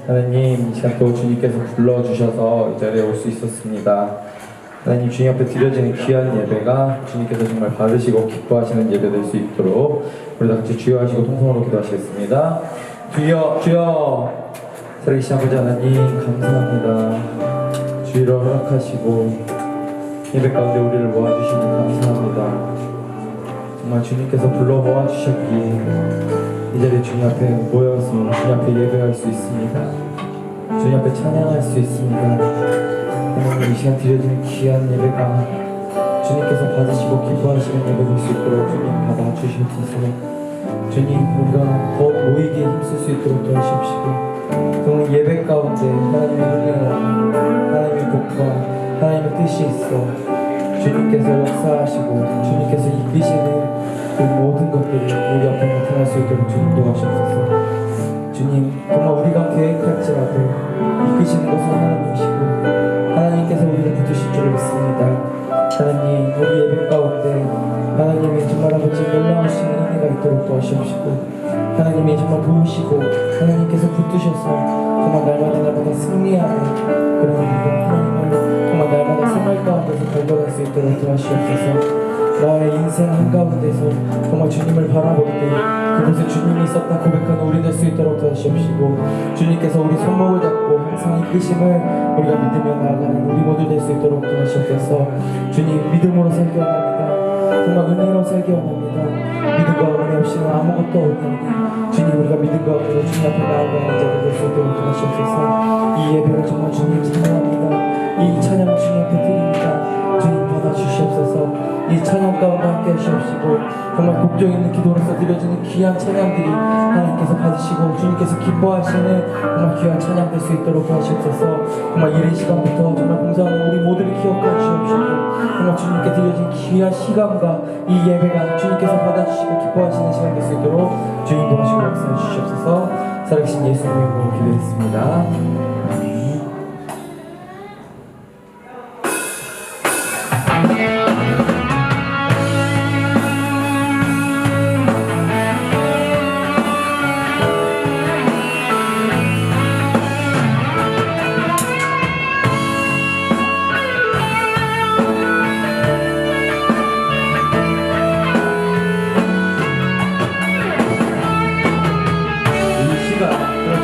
하나님, 이 시간 또 주님께서 불러주셔서 이 자리에 올 수 있었습니다. 하나님, 주님 앞에 드려지는 귀한 예배가 주님께서 정말 받으시고 기뻐하시는 예배 될 수 있도록 우리 다 같이 주여 하시고 통성으로 기도하시겠습니다. 주여, 주여. 살아계신 아버지 하나님, 감사합니다. 주의를 허락하시고 예배 가운데 우리를 모아주시니 감사합니다. 정말 주님께서 불러 모아주셨기에 이 자리에 주님 앞에 모여서 주님 앞에 예배할 수 있습니다. 주님 앞에 찬양할 수 있습니다. 하나님, 이 시간 드려지는 귀한 예배가 주님께서 받으시고 기뻐하시는 예배 될 수 있도록 주님 받아주시옵소서. 주님, 우리가 더 모이기에 힘쓸 수 있도록 도와주십시고 정말 예배 가운데 하나님의 은혜와 하나님의 복과 하나님의 뜻이 있어 주님께서 역사하시고 주님께서 이끄시는 그 모든 것들이 우리 앞에 나타날 수 있도록 주님 도와주옵소서. 주님, 정말 우리가 계획할지라도 이끄시는 것은 하나님이시고 하나님께서 우리를 붙드실 줄 믿습니다. 하나님, 우리 예배 가운데 하나님의 정말 아버지 놀라우신 은혜가 있도록 도와주시옵시고 하나님이 정말 도우시고 하나님께서 붙드셔서 정말 날마다 승리하는 그런 우리가 하나님을 정말 날마다 생활 가운데서 발견할 수 있도록 도와주시옵소서. 나의 인생 한가운데서 정말 주님을 바라볼 때 그곳에 주님이 있었다 고백하는 우리 될 수 있도록 도와주시옵시고 주님께서 우리 손목을 잡고 항상 이끄심을 우리가 믿으며 나아가는 우리 모두 될 수 있도록 도와주시옵소서. 주님, 믿음으로 살기 원합니다. 정말 은혜로 살기 원합니다. 믿음과 은혜 없이는 아무것도 없나니 주님, 우리가 믿음과 은혜로 주님 앞에 나아가는 자들 될 수 있도록 도와주시옵소서. 이 예배를 정말 주님 찬양합니다. 이 찬양 주님 앞에 드립니다. 주님 받아주시옵소서. 이 찬양 가운데 함께 하시옵시고 정말 복종 있는 기도로서 드려지는 귀한 찬양들이 하나님께서 받으시고 주님께서 기뻐하시는 정말 귀한 찬양 될 수 있도록 도와주옵소서. 정말 이른 시간부터 정말 봉사하는 우리 모두를 기억해 주시옵시고 정말 주님께 드려진 귀한 시간과 이 예배가 주님께서 받아주시고 기뻐하시는 시간 될 수 있도록 주님 도와주시고 역사해 주시옵소서. 살아계신 예수님의 이름으로 기도했습니다.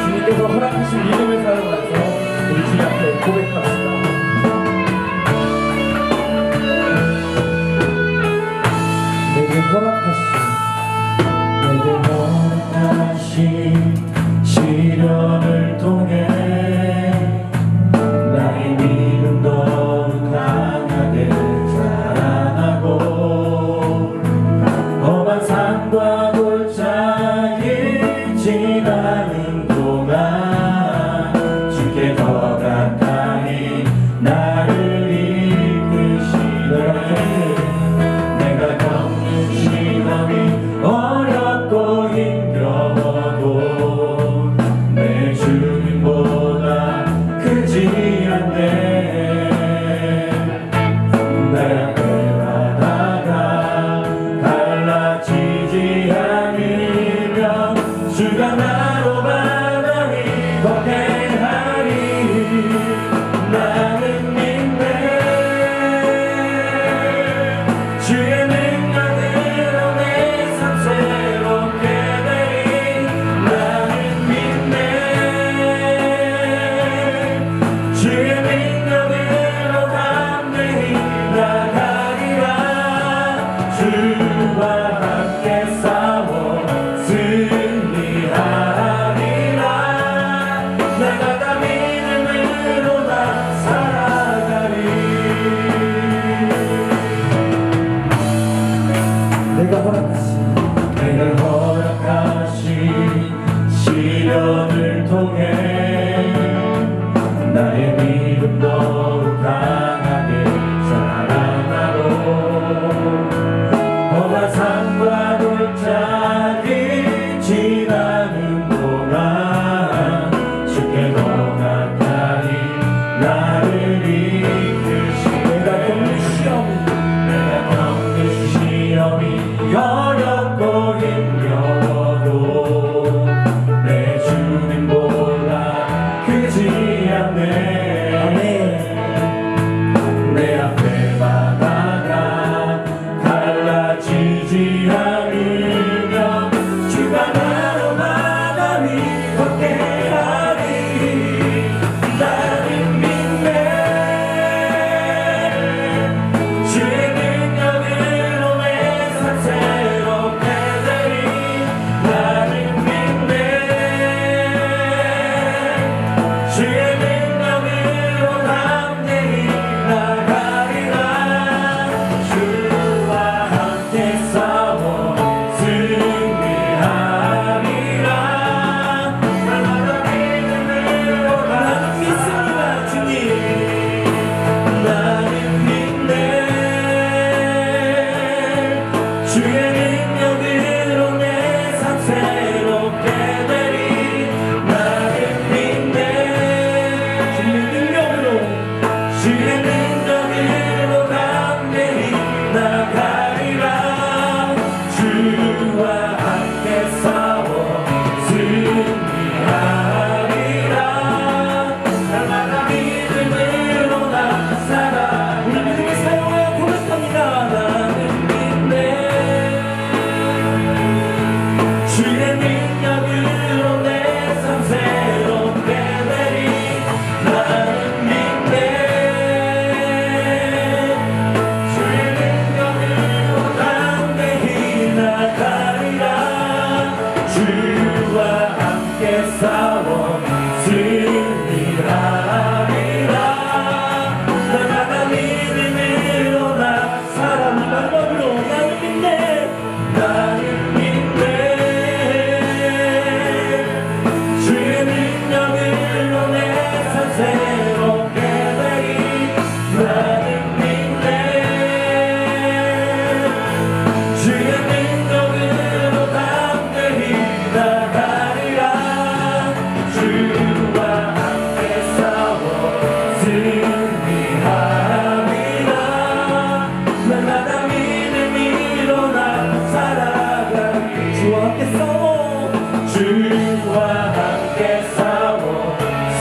주님께서 허락하신 믿음을 사용해서 우리 주님 앞에 고백합시다. 내게 허락하신 시련을 통해 나의 믿음 더욱 강하게 자라나고 험한 산과 골짜기 지나는 주께 더 가까이 나를 이끄시네. 내가 겪는 시험이 어렵고 힘겨워도 내 주님보다 크지 않네. 내 앞에 바다가 갈라지지 않으면 주가 나로 나는 믿네. 주의 능력으로 내 삶 새롭게 되리. 나는 믿네. 주의 능력으로 담대히 나가리라. 주와 함께 싸워 승리하리라.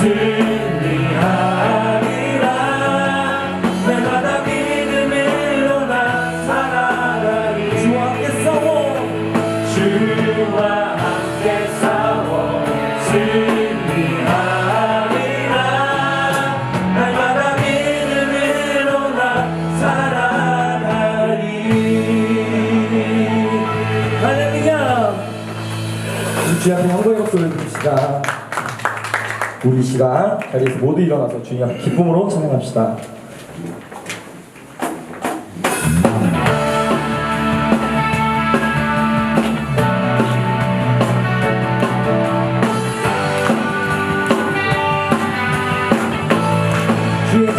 승리하리라. 날마다 믿음으로 나 살아가리. 주와 함께 싸워, 주와 함께 싸워 승리하리라. 날마다 믿음으로 나 살아가리. 할렐루야. 주님 앞에 영광의 목소리를 부릅시다. 우리 시간 자리에서 모두 일어나서 주님 앞에 기쁨으로 찬양합시다. 주의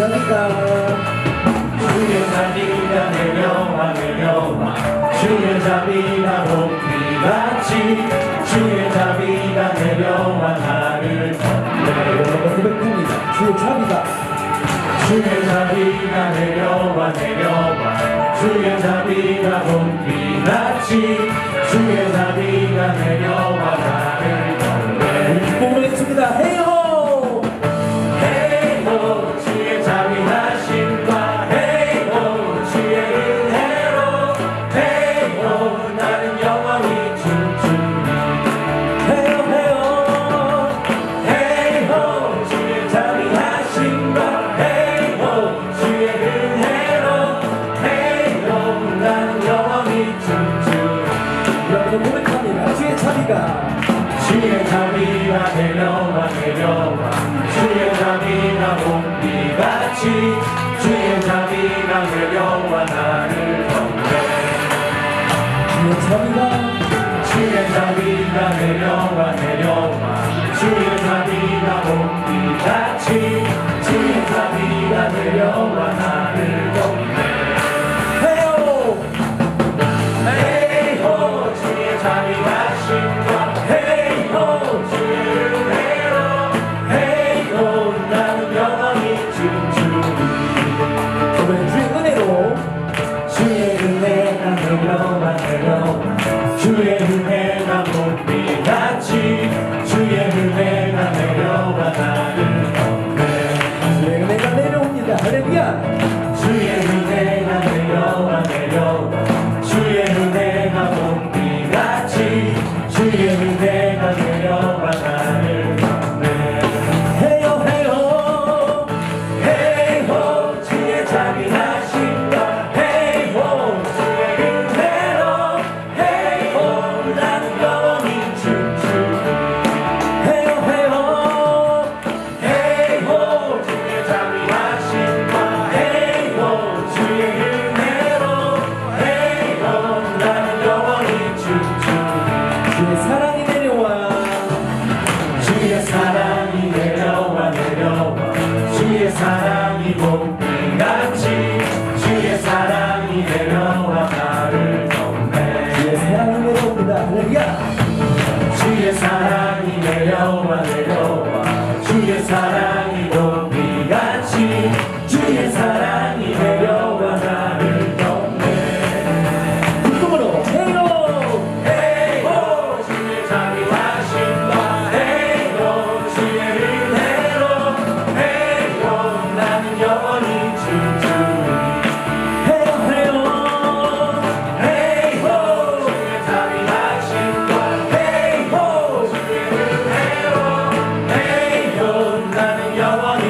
자비가 내려와 내려와 주의 자비가 높이같이 주의 자비가 내려와 나를 고백합니다. 주의 자비가 내려와 내려와 주의 자비가 높이같이 주의 자비가 내려와 나를 건네. 기쁨으로 외칩니다. 헤이호 헤이호 주의 자비하심과 헤이호 주의 은혜로 헤이호 나는 영원히 춤추리. 헤이호 헤이호 헤이호 주의 자비하심과 헤이호 주의 은혜로 헤이호 나는 영원히 춤추리. 여러분 고백합니다. 주의 자비가 내려와 내려와 주의 자비가 봄비같이 주의 자비가 내려와 나를 건네. 주의 자비가 내려와 내려와 주의 자비가 봄비같이 주의 자비가 내려와 나를 건네. 헤이호 헤이호 주의 자비하심과 헤이호 주의 은혜로 헤이호 나는 영원히 춤추리. 주의 은혜로 주의 은혜가 내려와 내려와 주의 은혜가 봄비같이 주의 은혜가 내려와 나를 건네. 주의 은혜가 내려옵니다. 할렐루야. 주의 은혜가 내려와 내려와 주의 은혜가 봄비같이 주의 은혜가 내려와 나를 건네. 헤이호 헤이호 헤이호 주의 자비하심과 헤이호 주의 은혜로 헤이호 나는 영원히 춤추리. 헤이호 헤이호 헤이호 주의 자비하심과 헤이호 주의 은혜로 헤이호 나는 영원히 춤추리. 주의 사랑이 내려와 주의 사랑이 내려와 내려와 주의 사랑이 봄비같이 주의 사랑이 내려와 나를 건네. 주의 사랑이 내려옵니다. 할렐루야. 주의 사랑이 내려와 내려와 주의 사랑이 봄비같이 주의 사랑이 내려와 나를 건네. 기쁨으로 헤이호 헤이호 주의 자비하심과 헤이호 주의 은혜로 헤이호 나는 영원히 춤추리. 헤이호 헤이호 헤이호 주의 자비하심과 헤이호 주의 은혜로 헤이호 나는 영원히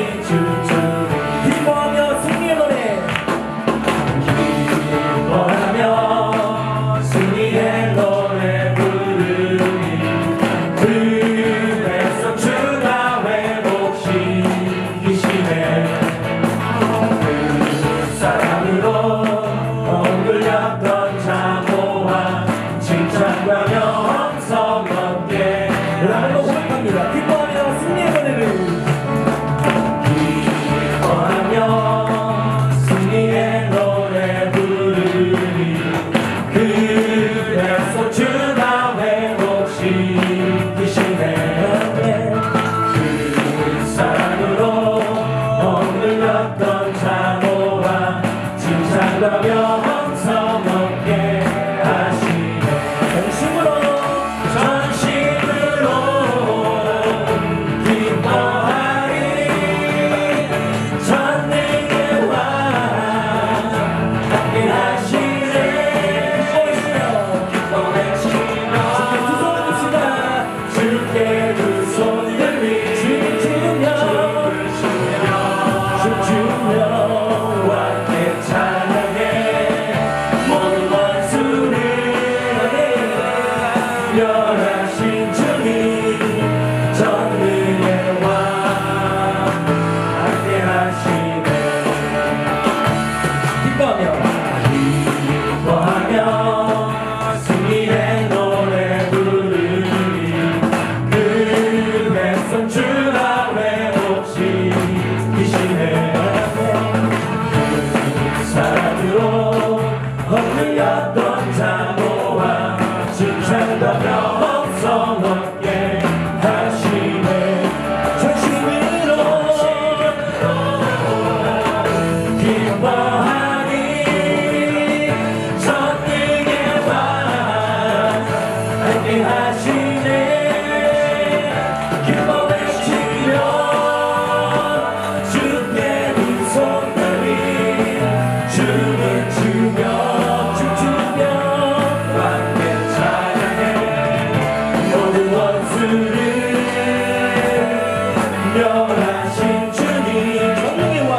멸하신 주님 전능의 왕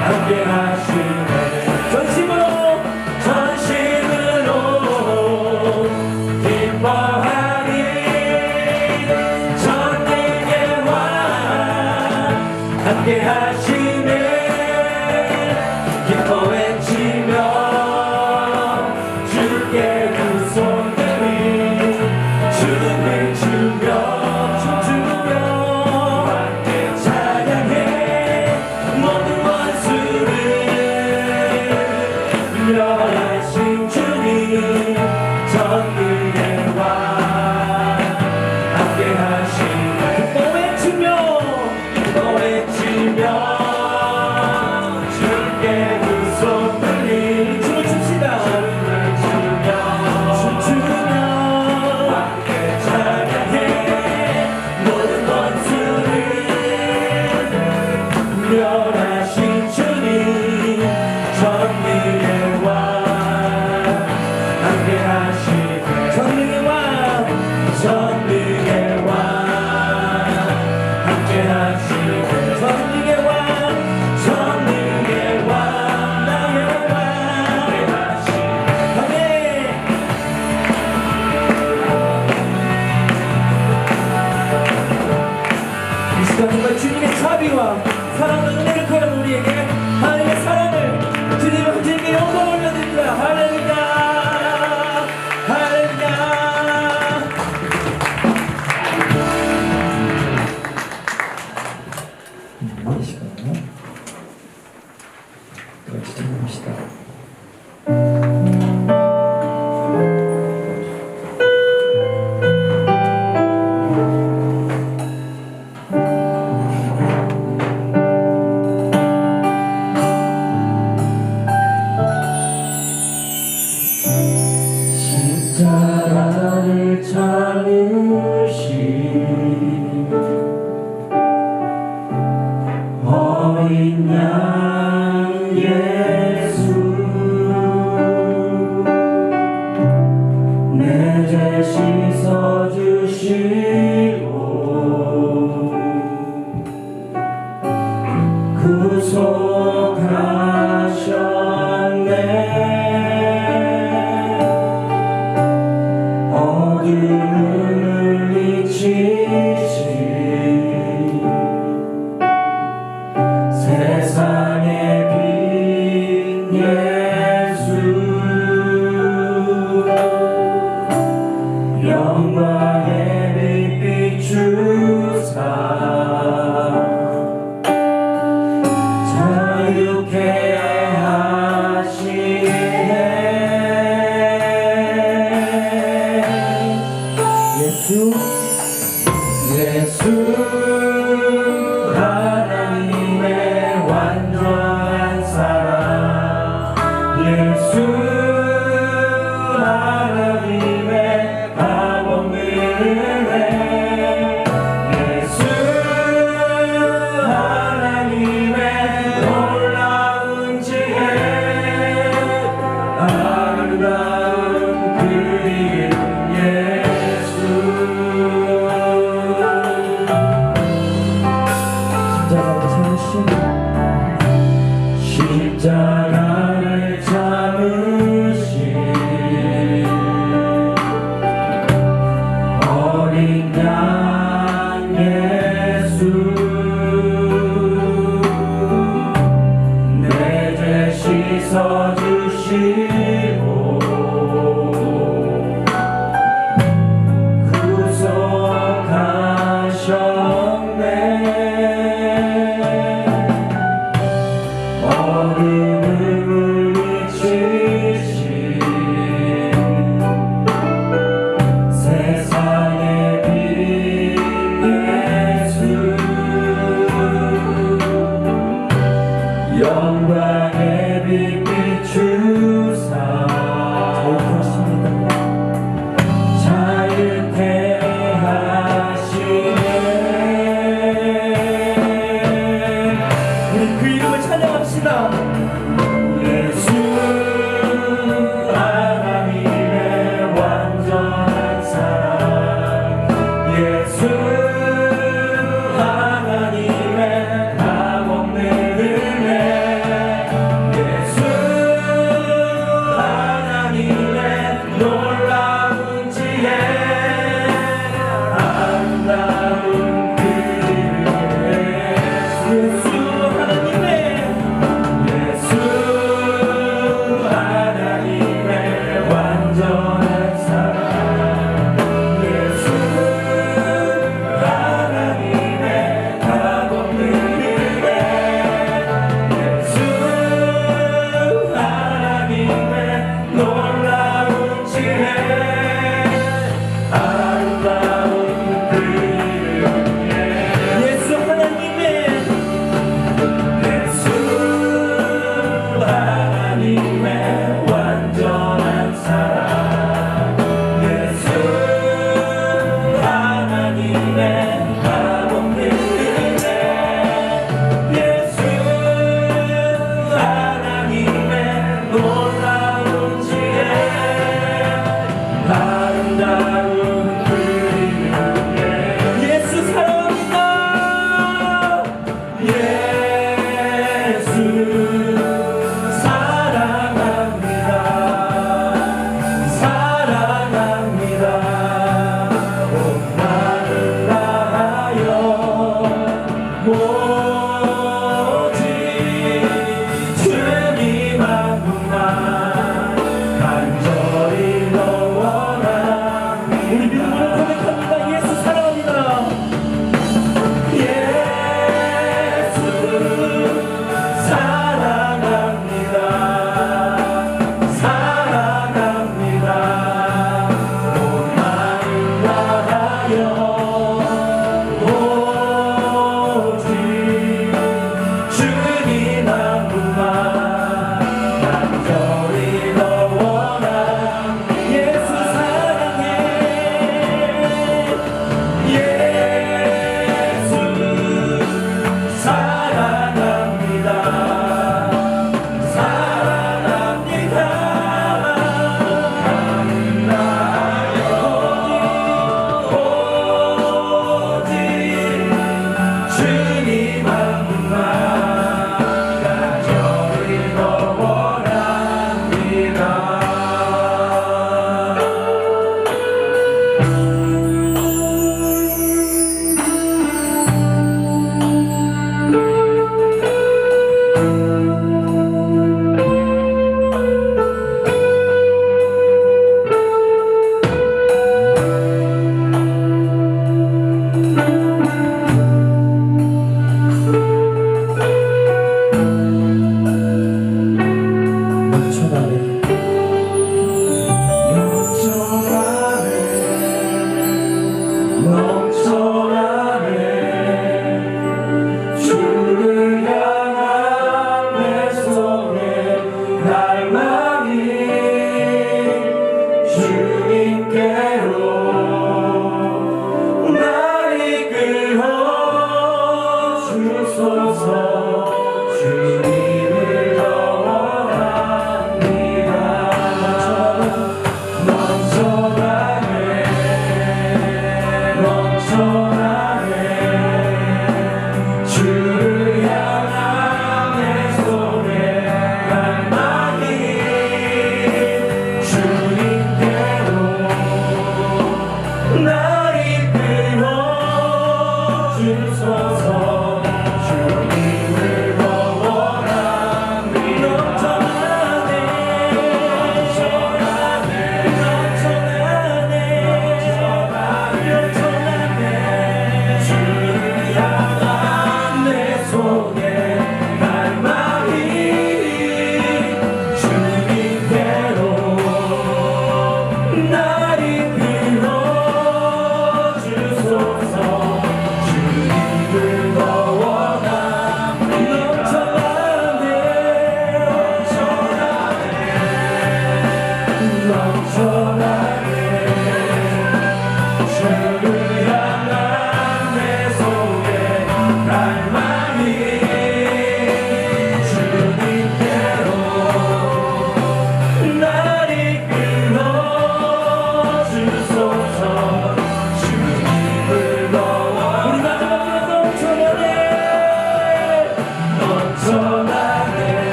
함께 하시네 전심으로 기뻐하니 전능의 왕 함께 하시네 기뻐 외치며 주께 두 손 들이 춤을 추며 춤추며 함께 찬양해 모든 원수를 멸하신 주님 전능의 왕 함께 하시네 기뻐 외치며 주께 두 손 들이 춤을 춥시다 춤추며 함께 찬양해 모든 원수를 멸하신 주님 전능의 왕 함께 하시네 전능의 왕 함께 하시네 전능의 왕 나의 왕 함께 하시네 아멘 이 시간 정말 주님의 자비와 사랑과 은혜를 거는 우리에게 하나님의 사랑을 주님께 영광 올려드립니다 할렐루야 할렐루야 이 시간은 같이 찬양합시다 십자가를 찾으신 어린 양 예수 내 죄 씻어주시고 구속하셨네 어둠을 물리치신 세상의 빛 예수 영광의 빛 비추사 자유케 하시네 예수 하나님의 완전한 사랑 예수 하나님의 감없는 은혜 예수 하나님의 놀라운 지혜 아름다운 그 이름 예수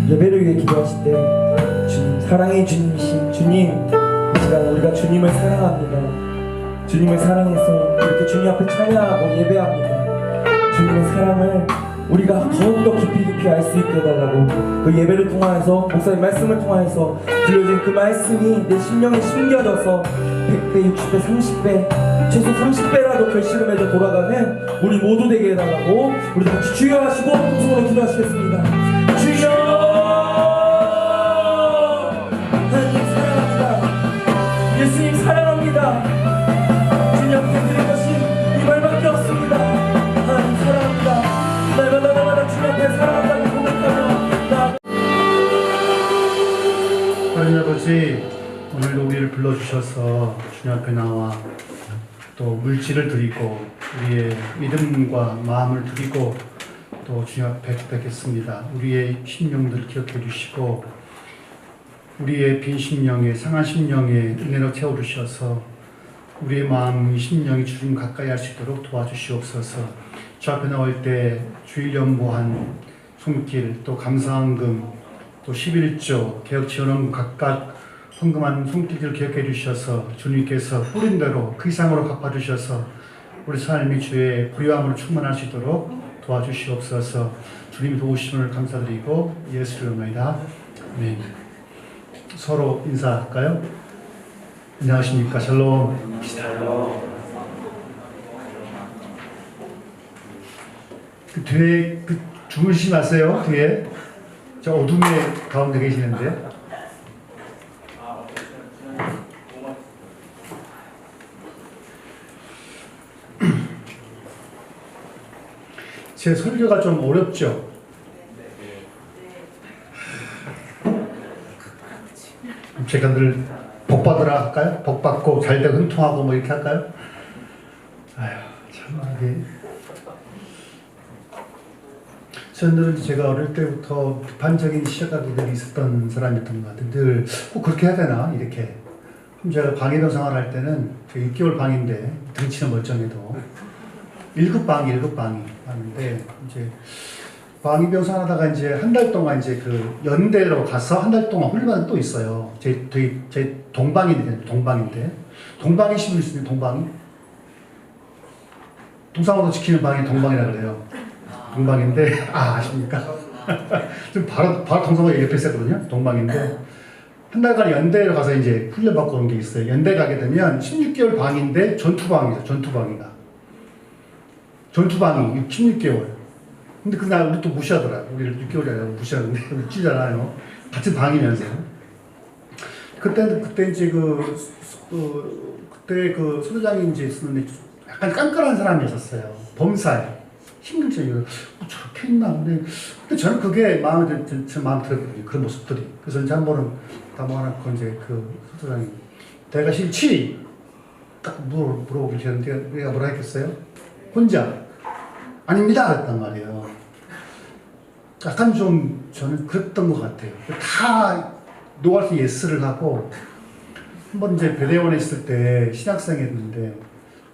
예배를 위해 기도하실 때 주님, 사랑의 주님이신 주님, 이 시간 우리가 주님을 사랑합니다. 주님을 사랑해서 이렇게 주님 앞에 찬양하고 예배합니다. 주님의 사랑을 우리가 더욱더 깊이 알 수 있게 해달라고 그 예배를 통하여서 목사님 말씀을 통하여서 들려진 그 말씀이 내 심령에 심겨져서 100배, 60배, 30배 최소 30배라도 결실을 맺어 돌아가는 우리 모두 되게 해달라고 우리 다 같이 주여 하시고 통성으로 기도하시겠습니다. 주여 하나님 사랑합니다. 예수님 사랑합니다. 주님 앞에 드릴 것이 이 말밖에 없습니다. 하나님 사랑합니다. 날마다 주님 앞에 사랑한다고 고백하며 나 하나님 아버지, 오늘도 우리를 불러주셔서 주님 앞에 나와 또 물질을 드리고 우리의 믿음과 마음을 드리고 또 주님 앞에 고백했습니다. 우리의 심령들 기억해 주시고 우리의 빈 심령에 상한 심령에 은혜로 채워주셔서 우리의 마음, 심령이 주님 가까이 할 수 있도록 도와주시옵소서. 주 앞에 나올 때 주일 연보한 손길, 또 감사헌금, 또 11조, 개혁지원원금 각각 헌금한 손길을 기억해 주셔서 주님께서 뿌린 대로 그 이상으로 갚아주셔서 우리 삶이 주의 부유함으로 충만할 수 있도록 도와주시옵소서. 주님 도우심을 감사드리고 예수를 의미하다. 아멘. 서로 인사할까요? 안녕하십니까. 샬롬. 그 뒤에 주무시지 마세요. 뒤에 저 어둠의 가운데 계시는데. 제 설교가 좀 어렵죠? 제가 늘 복받으라 할까요? 복받고 잘되고 흥통하고 뭐 이렇게 할까요? 아휴, 참 이게 저는 제가 어릴 때부터 비판적인 시각들이 있었던 사람이었던 것 같아요. 늘 꼭 그렇게 해야 되나 이렇게. 제가 방위병 생활할 때는 6개월 방인데 등치는 멀쩡해도 1급 방위 하는데 이제 방위병 생활하다가 이제 한 달 동안 이제 그 연대로 가서 한 달 동안 훈련이 또 있어요. 제 동방인데 동방이신 분 있으면 동방이 동상으로 지키는 방이 동방이라 그래요. 동방인데 아십니까? 좀 바로 동상으로 옆에 있었거든요. 동방인데 한 달간 연대로 가서 이제 훈련 받고 온 게 있어요. 연대 가게 되면 16개월 방인데 전투방이죠. 전투방이 16개월. 근데 그날 우리 또 무시하더라. 우리를 6개월이 아니라 무시하는데 웃지잖아요. 같은 방이면서. 그때 이제 그때 그 소대장이 이제 있었는데 약간 깐깐한 사람이었어요. 범사에. 힘들죠. 이거 저렇게 있나. 근데 저는 그게 마음에 들었거든요. 그런 모습들이. 그래서 이제 한 번은 담아놓고 이제 그 소대장이 내가 싫지? 딱 물어보길 했는데 내가 뭐라 했겠어요? 혼자. 아닙니다. 그랬단 말이에요. 약간 좀 저는 그랬던 것 같아요. 다 노아서 예스를 하고 한 번 이제 배대원에 있을 때 신학생이었는데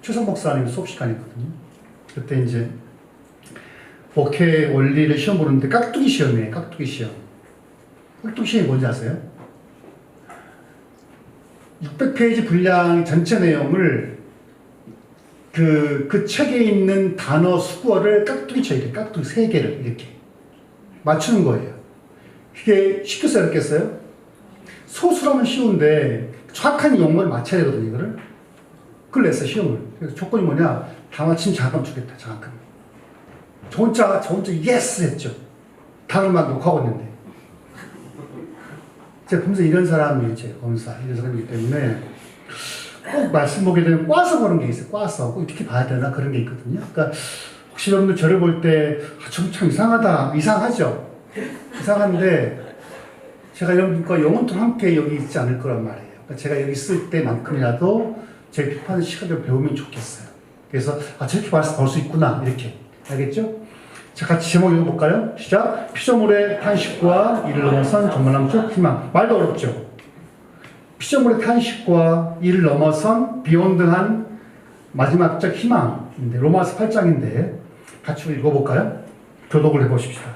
최성 목사님 수업 시간이거든요. 그때 이제 목회 원리를 시험 보는데 깍두기 시험이에요. 깍두기 시험이 뭔지 아세요? 600페이지 분량 전체 내용을 그 책에 있는 단어 수거를 깍두기 쳐야 돼. 깍두기 3개를 이렇게 맞추는 거예요. 이게 쉽겠어요? 어렵겠어요? 소수라면 쉬운데 정확한 용어를 맞춰야 되거든요. 이거를. 그걸 냈어요. 시험을. 그래서 조건이 뭐냐? 다 맞히면 장학금 주겠다. 장학금. 저 혼자 예스 했죠. 단어만 녹화하고 있는데. 제가 보면서 이런 사람이 이제 검사 이런 사람이기 때문에 꼭 말씀 보게 되면 꽈서 보는 게 있어요. 꽈서 꼭 이렇게 봐야 되나 그런 게 있거든요. 그러니까 혹시 여러분들 저를 볼 때 참 이상하다, 이상하죠. 이상한데 제가 여러분과 영원토록 함께 여기 있지 않을 거란 말이에요. 그러니까 제가 여기 있을 때만큼이라도 제 비판 시각을 배우면 좋겠어요. 그래서 저렇게 볼 수 있구나 이렇게 알겠죠? 자, 같이 제목 읽어볼까요? 시작. 피조물의 탄식과 이를 넘어선 전망적 희망. 말도 어렵죠? 피조물의 탄식과 이를 넘어선 비욘드한 마지막적 희망인데 로마서 8장인데 같이 읽어볼까요? 교독을 해보십시다.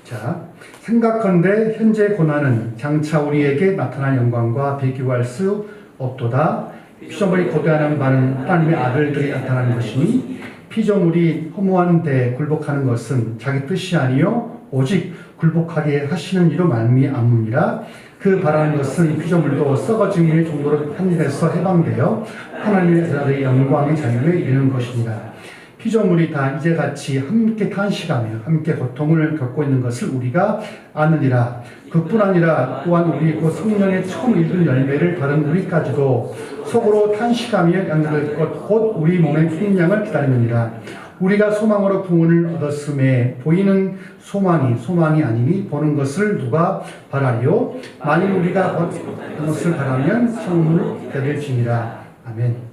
자, 생각컨대 현재 고난은 장차 우리에게 나타난 영광과 비교할 수 없도다. 피조물이 고대하는 바는 하나님의 아들들이 나타나는 것이니 피조물이 허무한데 굴복하는 것은 자기 뜻이 아니요 오직 굴복하게 하시는 이로 말미암음이라. 그 바라는 것은 피조물도 썩어짐의 정도로 한일에서 해방되어 하나님의 자들의 영광의 자유에 이르는 것이니라. 피조물이 다 이제같이 함께 탄식하며 함께 고통을 겪고 있는 것을 우리가 아느니라. 그뿐 아니라 또한 우리 그 성령의 처음 읽은 열매를 받은 우리까지도 속으로 탄식하며 양들을 곧 우리 몸의 풍량을 기다리느니라. 우리가 소망으로 구원을 얻었음에 보이는 소망이 아니니 보는 것을 누가 바라리요? 만일 우리가 보는 것을 바라면 성을 얻을지니라. 아멘.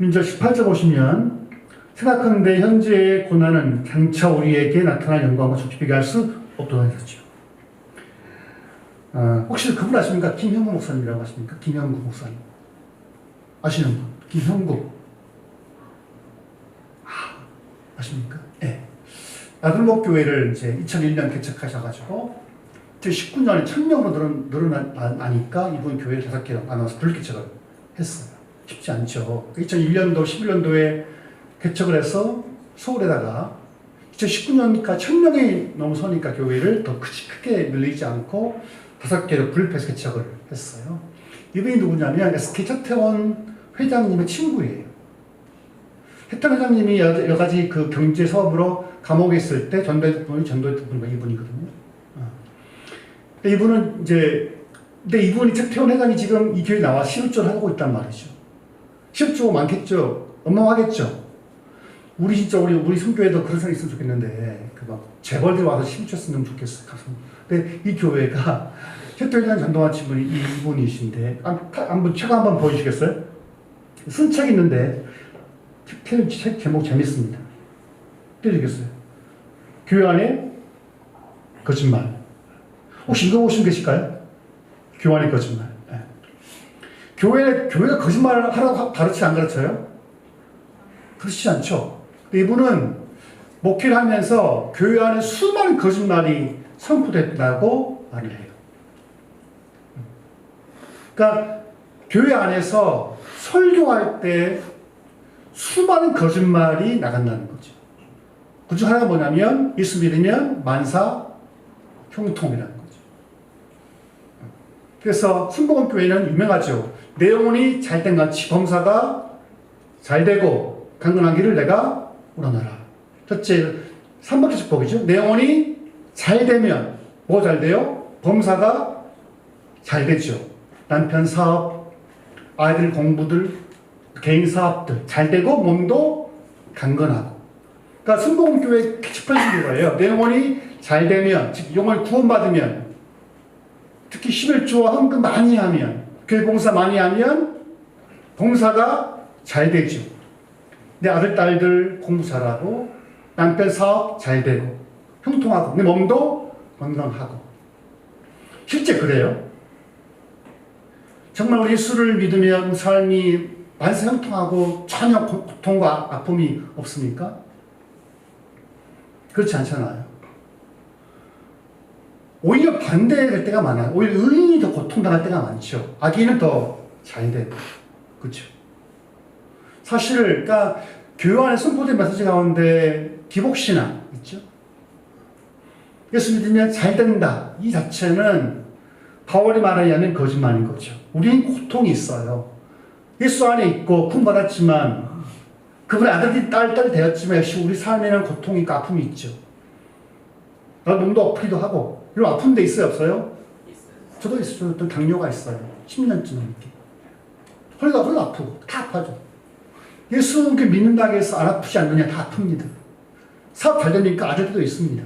민절 18절 보시면 생각하는데 현재의 고난은 장차 우리에게 나타날 영광과 좋게 비교할 수 없도록 하셨죠. 혹시 그분 아십니까? 김형구 목사님이라고 아십니까? 김형구 목사님 아시는 분? 김형구 아십니까? 네. 아들목교회를 이제 2001년 개척하셔가지고 19년에 1000명으로 늘어나니까 이분 교회를 5개 나눠서 불개척을 했어요. 쉽지 않죠. 2001년도, 11년도에 개척을 해서 서울에다가 2019년이니까 1000명이 넘어서니까 교회를 더 크게 늘리지 않고 5개로 분립해서 개척을 했어요. 이분이 누구냐면 SK 차태원 회장님의 친구예요. 차태원 회장님이 여러 가지 그 경제 사업으로 감옥에 있을 때 전도했던 분이 이분이거든요. 이분은 근데 이분이 차태원 회장이 지금 이 교회에 나와 시급조를 하고 있단 말이죠. 시급조 많겠죠. 엉망하겠죠. 우리 진짜 우리 성교회도 그런 사람이 있으면 좋겠는데 그 막 재벌들 와서 시급조 쓰면 좋겠어요. 근데 이 교회가 차태원 회장 전도하신 분이 이분이신데 한번 책 한번 보여주시겠어요? 쓴 책 있는데 책 제목 재밌습니다. 띄워주겠어요? 교회 안에 거짓말. 혹시 이거 보신 계실까요? 교회 안에 거짓말. 네. 교회가 거짓말을 하라고 가르치 안 가르쳐요? 그렇지 않죠. 이분은 목회를 하면서 교회 안에 수많은 거짓말이 선포됐다고 말을 해요. 그러니까 교회 안에서 설교할 때 수많은 거짓말이 나간다는 거죠. 그 중 하나가 뭐냐면 예수 믿으면 만사 형통이라는 거죠. 그래서 순복음교회는 유명하죠. 내 영혼이 잘된 같이 범사가 잘되고 강건하기를 내가 원하노라. 첫째 3번째 축복이죠. 내 영혼이 잘되면 뭐 잘돼요? 범사가 잘되죠. 남편 사업, 아이들 공부들, 개인 사업들 잘되고 몸도 강건하고. 그러니까 순복음교회 캐치프레이즈인 거예요. 내 영혼이 잘되면, 즉 영혼을 구원받으면, 특히 11조와 헌금 많이 하면, 교회 봉사 많이 하면 봉사가 잘 되죠. 내 아들, 딸들 공부 잘하고 남편 사업 잘 되고 형통하고 내 몸도 건강하고. 실제 그래요. 정말 우리 예수를 믿으면 삶이 만사 형통하고 전혀 고통과 아픔이 없습니까? 그렇지 않잖아요. 오히려 반대될 때가 많아요. 오히려 의인이 더 고통당할 때가 많죠. 악인은 더 잘 되고. 그렇죠. 사실 그러니까 교회 안에 선포된 메시지 가운데 기복신앙 있죠. 예수 믿으면 잘 된다. 이 자체는 바울이 말하자면 거짓말인 거죠. 우리는 고통이 있어요. 예수 안에 있고 구원받았지만 그분의 아들이 딸이 되었지만 역시 우리 삶에는 고통이 있고 아픔이 있죠. 몸도 아프기도 하고 이런 아픈 데 있어요? 없어요? 저도 있어요. 또 당뇨가 있어요. 10년쯤 넘게. 허리가 아프고 다 아파져. 예수 믿는다고 해서 안 아프지 않느냐? 다 아픕니다. 사업 잘 되니까 아들도 있습니다.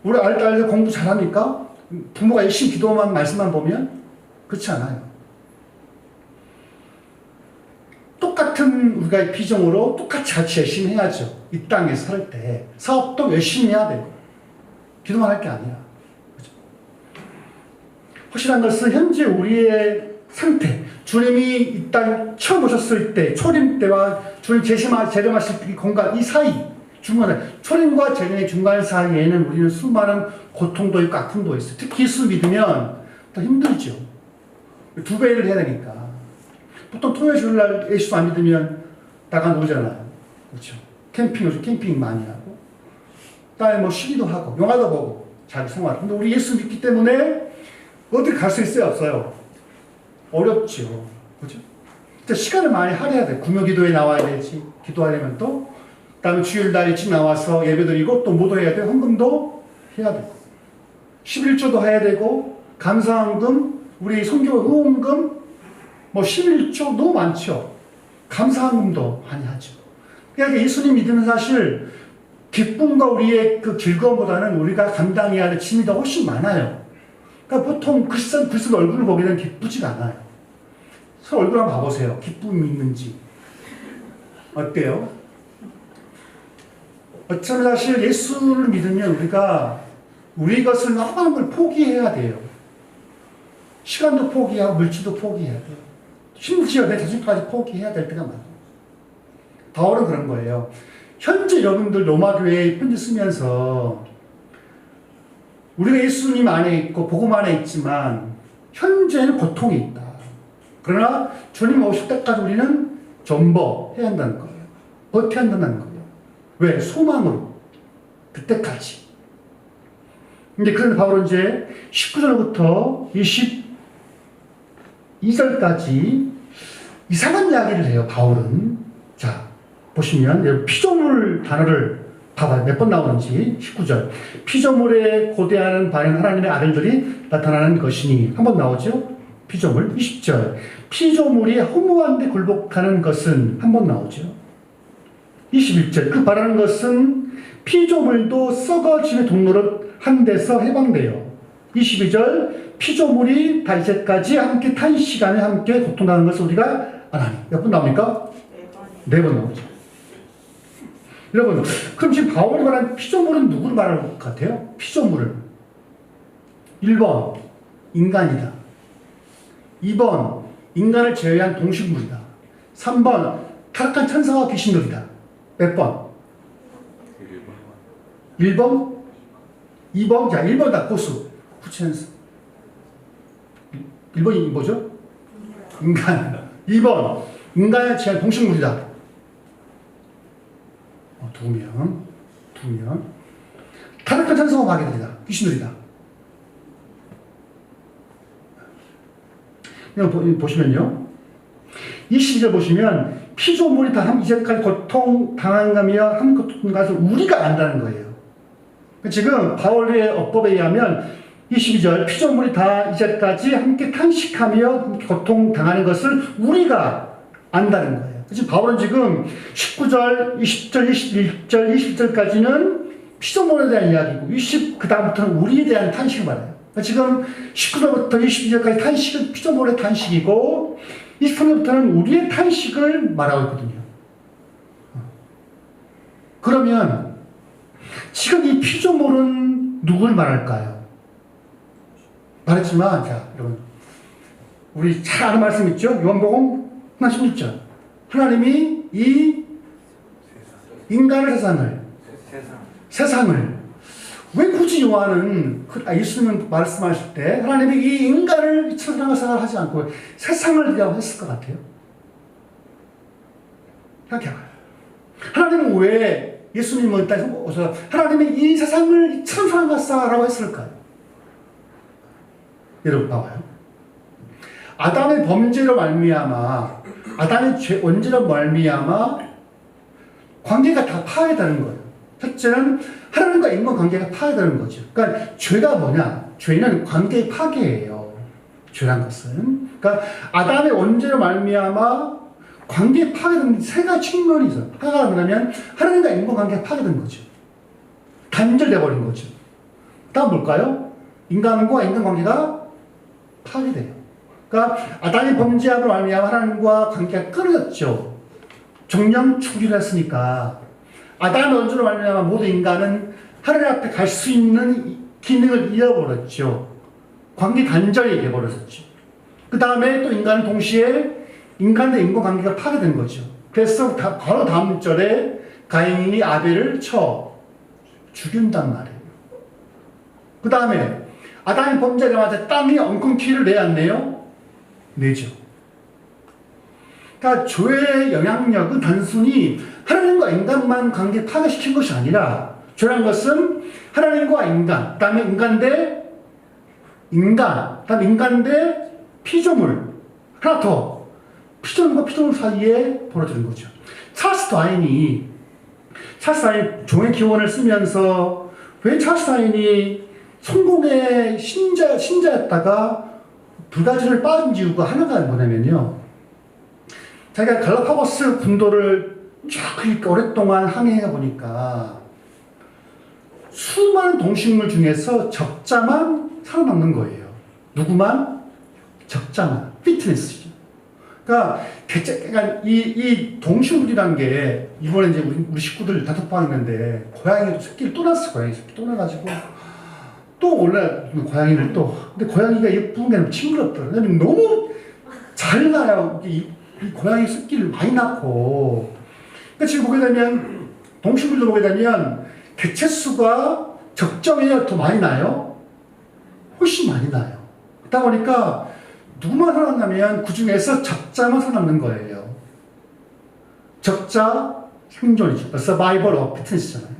우리 딸들 공부 잘합니까? 부모가 열심히 기도만 말씀만 보면 그렇지 않아요. 똑같은 우리가 비전으로 똑같이 같이 열심히 해야죠. 이 땅에 살 때 사업도 열심히 해야 되고 기도만 할 게 아니라. 그렇죠? 확실한 것은 현재 우리의 상태, 주님이 이 땅 처음 오셨을 때 초림 때와 주님 재림하실 때 이 공간 이 사이 중간에 초림과 재림의 중간 사이에는 우리는 수많은 고통도 있고 아픔도 있어요. 특히 예수 믿으면 더 힘들죠. 2배를 해야 되니까. 보통 토요일 주일날 예수 안 믿으면 나가 놀잖아요. 그렇죠. 캠핑, 요즘 캠핑 많이 하고, 그다음에 뭐 쉬기도 하고, 영화도 보고, 자기 생활. 근데 우리 예수 믿기 때문에 어디 갈 수 있어요, 없어요? 어렵죠. 그죠? 시간을 많이 할애해야 돼. 구며 기도에 나와야 되지. 기도하려면 또, 그다음에 주일날 일찍 나와서 예배드리고, 또 모도 해야 돼. 헌금도 해야 되고, 11조도 해야 되고, 감사헌금, 우리 선교 후원금, 뭐 11조 너무 많죠. 감사헌금도 많이 하죠. 그러니까 예수님 믿으면 사실 기쁨과 우리의 그 즐거움보다는 우리가 감당해야 할 짐이 더 훨씬 많아요. 그러니까 보통 글쓴 얼굴을 보게 되면 기쁘지가 않아요. 서로 얼굴 한번 봐보세요. 기쁨이 있는지. 어때요? 어쩌면 사실 예수를 믿으면 우리가 우리 것을 너무 많은 걸 포기해야 돼요. 시간도 포기하고 물질도 포기해야 돼요. 심지어 내 자신까지 포기해야 될 때가 많아요. 바울은 그런 거예요. 현재 여러분들 로마교회에 편지 쓰면서 우리가 예수님 안에 있고 복음 안에 있지만 현재는 고통이 있다. 그러나 주님 오실 때까지 우리는 전버해야 한다는 거예요. 버텨야 한다는 거예요. 왜? 소망으로. 그때까지. 근데 그런 바울은 이제 19절부터 22절까지 이상한 이야기를 해요. 바울은. 자, 보시면 피조물 단어를 봐봐요. 몇 번 나오는지. 19절. 피조물에 고대하는 바른 하나님의 아들들이 나타나는 것이니. 한 번 나오죠? 피조물. 20절. 피조물이 허무한데 굴복하는 것은 한 번 나오죠. 21절. 그 바라는 것은 피조물도 썩어짐의 동로를 한 데서 해방돼요. 22절. 피조물이 다 이제까지 함께 탄 시간에 함께 고통당하는 것을 우리가 안 하니. 몇 번 나옵니까? 4번 나오죠. 여러분, 그럼 지금 바울이 말하는 피조물은 누구를 말하는 것 같아요? 피조물을. 1번, 인간이다. 2번, 인간을 제외한 동식물이다. 3번, 타락한 천사와 귀신들이다. 몇 번? 1번? 2번? 자, 1번 다 고수. 후천사. 1번이 뭐죠? 인간. 2번, 인간을 제외한 동식물이다. 2명. 타락한 천사와 마귀들이다. 귀신들이다. 보시면요. 22절 보시면 피조물이 다 이제까지 고통 당한가며 한 고통 것을 우리가 안다는 거예요. 지금 바울의 어법에 의하면 22절 피조물이 다 이제까지 함께 탄식하며 함께 고통 당하는 것을 우리가 안다는 거예요. 지금 바울은 지금 19절, 20절, 21절, 20절까지는 피조물에 대한 이야기고 그 다음부터는 우리에 대한 탄식을 말해요. 지금 19절부터 22절까지 탄식은 피조물의 탄식이고 23절부터는 우리의 탄식을 말하고 있거든요. 그러면 지금 이 피조물은 누굴 말할까요? 말했지만 자 여러분 우리 잘 아는 말씀 있죠? 요한복음 16절 하나님이 이 인간을 세상을 왜 굳이 요한은 예수님 말씀하실 때 하나님이 이 인간을 천상을 생각하지 않고 세상을 위하여 했을 것 같아요? 생각해봐요. 하나님은 왜 예수님을 따서 하나님이 이 세상을 천상을 쌓아라고 했을까요? 여러분 봐봐요. 아담의 범죄로 말미암아 아담의 원죄로 말미암아 관계가 다 파괴되는 거예요. 첫째는 하나님과 인간 관계가 파괴되는 거죠. 그러니까 죄가 뭐냐? 죄는 관계의 파괴예요. 죄란 것은. 그러니까 아담의 원죄로 말미암아 관계의 파괴된 세 가지 측면이 있어요. 하나가 뭐냐면 하나님과 인간 관계가 파괴된 거죠. 단절돼 버린 거죠. 다음 볼까요? 인간과 인간 관계가 파괴돼요. 그러니까 아담이 범죄함으로 말미암아 하나님과 관계가 끊어졌죠. 정령 충돌을 했으니까 아담의 원죄로 말미암아 모든 인간은 하나님 앞에 갈 수 있는 기능을 잃어버렸죠. 관계 단절이 되어버렸죠. 그 다음에 또 인간은 동시에 인간과 인간 관계가 파괴된 거죠. 그래서 바로 다음 절에 가인이 아벨을 쳐 죽인단 말이에요. 그 다음에 아담이 범죄하자마자 땅이 엉겅퀴를 내야 안 내요? 내죠. 그러니까 죄의 영향력은 단순히 하나님과 인간만 관계 파괴시킨 것이 아니라 죄라는 것은 하나님과 인간, 그다음에 인간 대 인간, 그다음에 인간 대 피조물, 하나 더 피조물과 피조물 사이에 벌어지는 거죠. 찰스 다윈이 종의 기원을 쓰면서 왜 찰스 다윈이 성공의 신자였다가 불가지를 빠진 이유가 하나가 뭐냐면요. 자기가 갈라파고스 군도를 쭉 오랫동안 항해해 보니까 수많은 동식물 중에서 적자만 살아남는 거예요. 누구만? 적자만. 피트니스죠. 그러니까 이 동식물이란 게 이번에 이제 우리 식구들 단톡방 있는데 고양이도 새끼를 또 낳았어. 고양이 새끼 또 낳아가지고 또 원래 고양이를 또 근데 고양이가 예쁜 게 아니라 징그럽더라고요. 너무 잘 나요. 이 고양이 새끼를 많이 낳고 그러니까 지금 보게 되면 동식물도 보게 되면 개체수가 적정해야 더 많이 나요? 훨씬 많이 나요. 그러다 보니까 누구만 살아남냐면 그 중에서 적자만 살아남는 거예요. 적자 생존이죠. Survival of Fittest잖아요.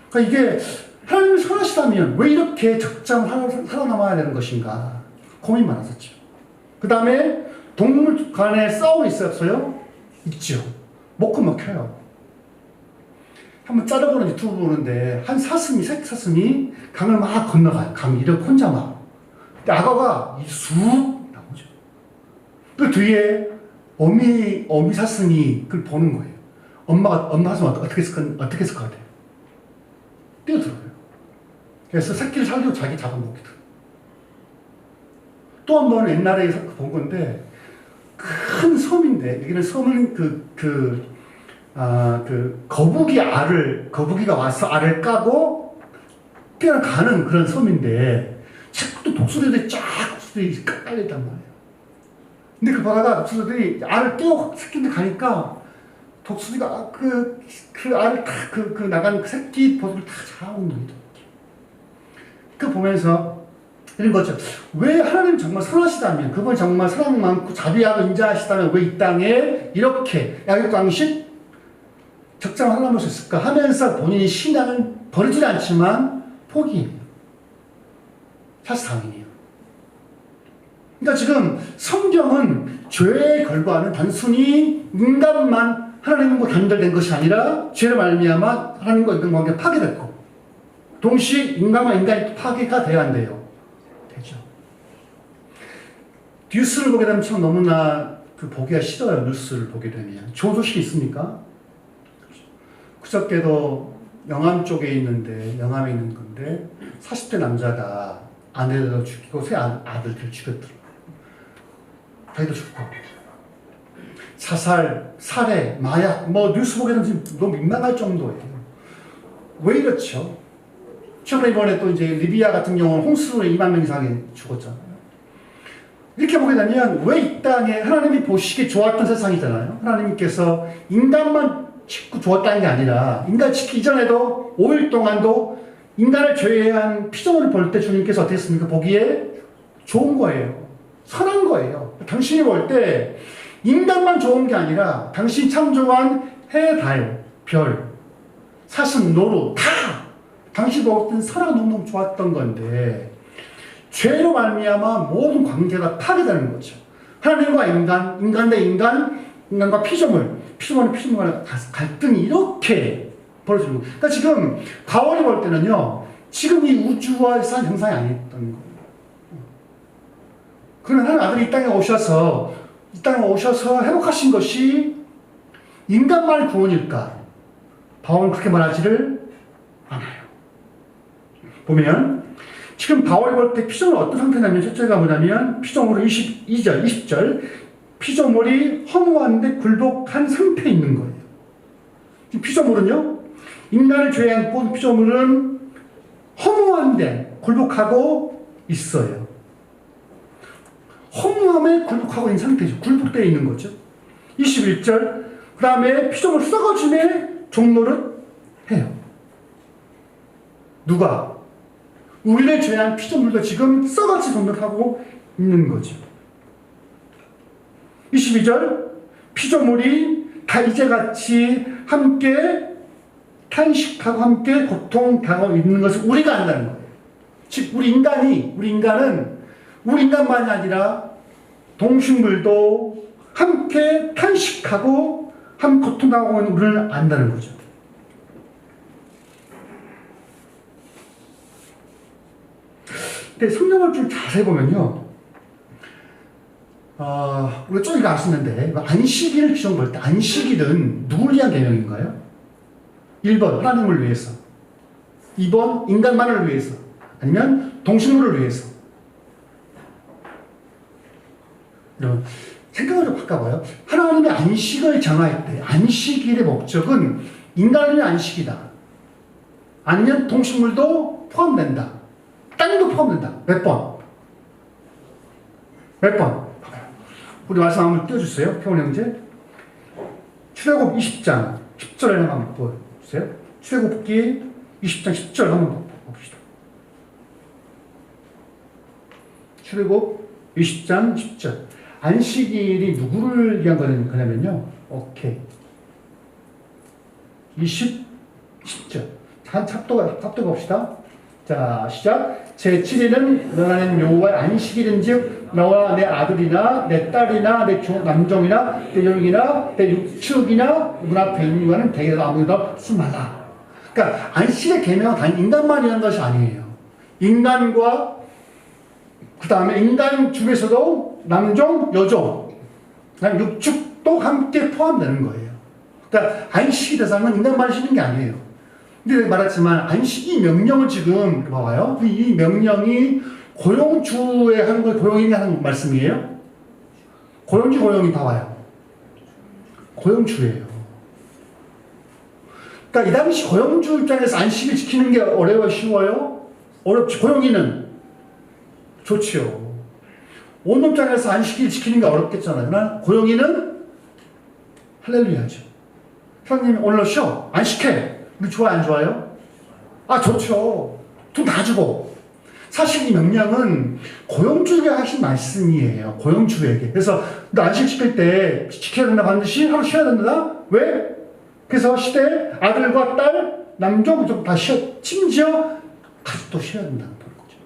그러니까 이게 하나님이 선하시다면 왜 이렇게 적자만 살아남아야 되는 것인가 고민이 많았었죠. 그 다음에 동물 간에 싸움이 있었어요? 있죠. 먹고 먹혀요. 한번 짜려보는 유튜브 보는데 한 사슴이 새끼 사슴이 강을 막 건너가요. 강 이렇게 혼자 막. 근데 악어가 쑥 나오죠. 그 뒤에 어미 사슴이 그걸 보는 거예요. 엄마 사슴 어떻게 했을 것 같아요? 뛰어들어요. 그래서 새끼를 살리고 자기 잡아먹기도. 또 한 번은 옛날에 본 건데 큰 섬인데 여기는 섬은 거북이가 와서 알을 까고 뛰어가는 그런 섬인데 자꾸 또 독수리들이 깔려있단 말이에요. 근데 그 바다가 독수리들이 알을 깨고 새끼들 가니까 독수리가 그 알을 탁 나간 새끼 버섯을 다 잡아먹는 거예요. 그 보면서 이런 거죠. 왜 하나님 정말 선하시다면, 그분 정말 사랑 많고 자비하고 인자하시다면 왜 이 땅에 이렇게 약육강식 적장을 살아남을 수 있을까 하면서 본인이 신앙을 버리지 않지만 포기해요. 사실 당연해요. 그러니까 지금 성경은 죄의 결과는 단순히 인간만 하나님과 단절된 것이 아니라 죄를 말미암아 하나님과 인간 관계가 파괴됐고 동시에 인간과 인간이 파괴가 돼야 한대요. 되죠. 뉴스를 보게 되면 참 너무나 보기가 싫어요. 뉴스를 보게 되면. 좋은 소식이 있습니까? 그저께도 영암 쪽에 있는데, 영암에 있는 건데 40대 남자가 아내를 죽이고 세 아들들 죽였더라고요. 자기도 죽고. 자살, 살해, 마약, 뉴스 보게 되면 너무 민망할 정도예요. 왜 이렇죠? 최근에 이번에 또 이제 리비아 같은 경우는 홍수로 2만 명 이상이 죽었잖아요. 이렇게 보게 되면 왜 이 땅에 하나님이 보시기에 좋았던 세상이잖아요. 하나님께서 인간만 짓고 좋았다는 게 아니라 인간 짓기 이전에도 5일 동안도 인간을 죄한 피조물을 볼 때 주님께서 어떻게 했습니까? 보기에 좋은 거예요. 선한 거예요. 당신이 볼 때 인간만 좋은 게 아니라 당신이 창조한 해, 달, 별, 사슴, 노루 다 당신이 볼 때는 선하고 너무너무 좋았던 건데 죄로 말미암아 모든 관계가 파괴되는 거죠. 하나님과 인간, 인간 대 인간, 인간과 피조물, 피조물과 갈등이 이렇게 벌어지는 거예요. 그러니까 지금 바울이 볼 때는요, 지금 이 우주와 산 형상이 아니었던 거예요. 그러나 하나님 아들이 이 땅에 오셔서 회복하신 것이 인간만의 구원일까? 바울은 그렇게 말하지를 않아요. 보면 지금 바울이 볼 때 피조물 어떤 상태냐면 첫째가 뭐냐면 피조물은 22절, 20절 피조물이 허무한데 굴복한 상태에 있는 거예요. 피조물은요, 인간을 죄한 모든 피조물은 허무한데 굴복하고 있어요. 허무함에 굴복하고 있는 상태죠. 굴복되어 있는 거죠. 21절 그 다음에 피조물 썩어짐에 종노릇 해요. 누가? 우리를 죄한 피조물도 지금 썩어지 종노릇하고 있는 거죠. 22절 피조물이 다 이제같이 함께 탄식하고 함께 고통당하고 있는 것을 우리가 안다는 거예요. 즉 우리 인간은 우리 인간만이 아니라 동식물도 함께 탄식하고 함께 고통당하고 있는 우리를 안다는 거죠. 근데 성경을 좀 자세히 보면요, 우리가 좀 이거 아시는데 안식일을 규정 볼 때 안식일은 누구를 위한 개념인가요? 1번 하나님을 위해서, 2번 인간만을 위해서, 아니면 동식물을 위해서. 여러분 생각을 좀 바꿔봐요. 하나님의 안식을 정할 때 안식일의 목적은 인간을 위한 안식이다, 아니면 동식물도 포함된다, 땅도 포함된다. 몇 번? 몇 번? 우리 말씀 한번 띄워주세요. 평원 형제. 출애굽 20장 10절을 한번 보여주세요. 출애굽기 20장 10절 한번 봅시다. 출애굽 20장 10절. 안식일이 누구를 위한 거냐면요. 오케이. 10절. 한 찹도 봅시다. 자, 시작. 제7일은 너나는 여호와의 안식일인즉 너와 내 아들이나 내 딸이나 내 남종이나 내 여종이나 내 육축이나 문 앞에 있는 이와는 대개도 아무데나 쓰지 말라. 그러니까 안식의 계명은 단 인간만 위한 것이 아니에요. 인간과 그 다음에 인간 중에서도 남종, 여종, 육축도 함께 포함되는 거예요. 그러니까 안식의 대상은 인간만 쉬는 게 아니에요. 근데 말했지만 안식이 명령을 지금 봐봐요. 이 명령이 고용주에 하는 거, 고용인이 하는 말씀이에요. 고용주, 고용인 봐봐요. 고용주예요. 그러니까 이 당시 고용주 입장에서 안식을 지키는 게 어려워요, 쉬워요? 어렵지. 고용인은 좋지요. 온 입장에서 안식일 지키는 게 어렵겠잖아요. 그러나 고용인은 할렐루야죠. 형님 오늘 쉬어. 안식해. 우리 좋아요, 안 좋아요? 아, 좋죠. 돈 다 주고. 사실 이 명령은 고용주에게 하신 말씀이에요. 고용주에게. 그래서 너 안식 지킬 때 지켜야 된다. 반드시 하루 쉬어야 된다. 왜? 그래서 시대 아들과 딸, 남종 다 쉬어. 심지어 가족도 쉬어야 된다는 거죠.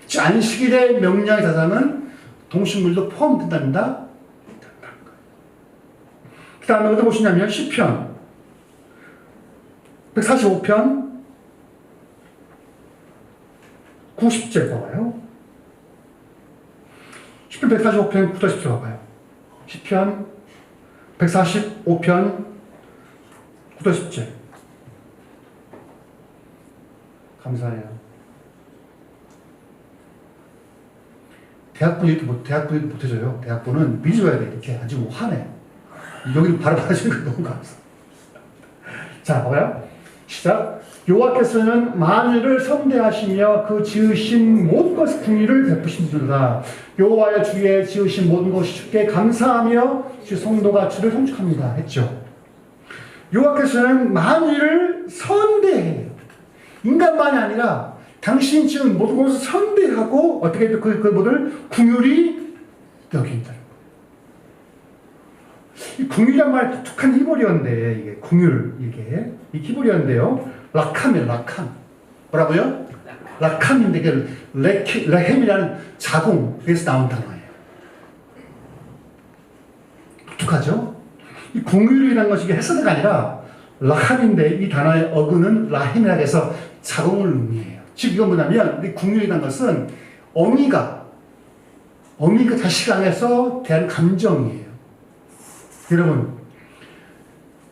즉 안식일의 명령의 대상은 동식물도 포함된답니다. 그 다음에 어디 보시냐면 시편 145편 90절 봐봐요. 시편 145편 9절 10절 봐봐요. 시편 145편 9절 10절. 감사해요. 대학부 이렇게 못해줘요. 대학부는 미리 줘야 돼. 이렇게 아주 뭐 화내. 여기 바로 받아주는 거 너무 감사. 자, 봐봐요. 시작. 여호와께서는 만유를 선대하시며 그 지으신 모든 것의 궁의를 베푸시는도다. 여호와의 주의 지으신 모든 것이 주께 감사하며 주 성도가 주를 송축합니다. 했죠. 여호와께서는 만유를 선대해요. 인간만이 아니라 당신 지은 모든 것을 선대하고 어떻게 그 모든 궁율이 여긴다. 이 궁율이란 말이 독특한 히브리어인데 이게 궁율 이 히브리어인데요. 라캄이에요. 라캄. 뭐라고요? 라캄인데 이게 레헴이라는 자궁에서 나온 단어예요. 독특하죠? 이 궁율이라는 것이 해석이 아니라 라캄인데 이 단어의 어근은 라헴이라고 해서 자궁을 의미해요. 즉 이건 뭐냐면 이 궁율이라는 것은 어미가 자식 안에서 대한 감정이에요. 여러분,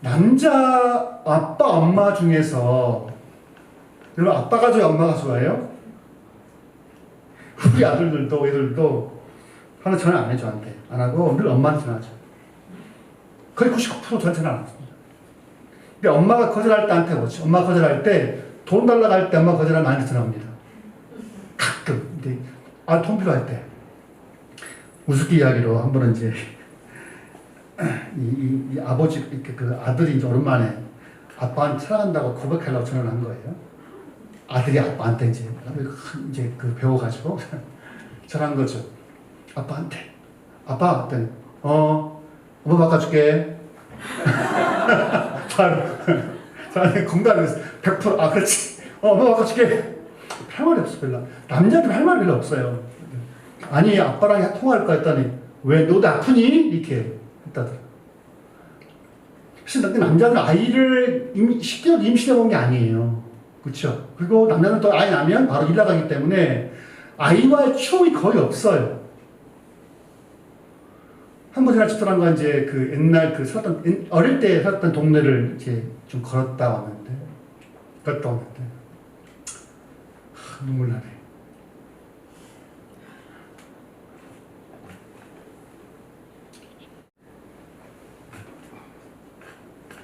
남자 아빠 엄마 중에서 여러분 아빠가 좋아요, 엄마가 좋아요? 우리 아들들도 애들도 하나 전화 안 해, 저한테 안 하고 늘 엄마한테 전화하죠. 거의 99% 저한테는 안 합니다. 근데 엄마가 거절할 때 한테 오죠. 엄마가 거절할 때 돈 달라고 할 때 엄마가 거절하면 나한테 전화옵니다. 가끔. 근데 돈 필요할 때 우습게 이야기로 한 번은 이제 이 아버지, 그 아들이 이제 오랜만에 아빠한테 사랑한다고 고백하려고 전화를 한 거예요. 아들이 아빠한테 이제 그 배워가지고 전화한 거죠. 아빠한테. 아빠, 그랬더니, 엄마 바꿔줄게. 잘 공감해서 100% 그렇지. 엄마 바꿔줄게. 할 말이 없어 별로. 남자들 할 말이 별로 없어요. 아니 아빠랑 통화할까 했더니 왜 너도 아프니? 이렇게 했다더라. 사실 남자들은 아이를 10개월 임신해 본 게 아니에요. 그렇죠? 그리고 남자는 또 아이 나면 바로 일 나가기 때문에 아이와의 추억이 거의 없어요. 한 번 제가 집사람과 이제 그 옛날 그 살았던 어릴 때 살았던 동네를 이제 좀 걸었다 왔는데 눈물 나네.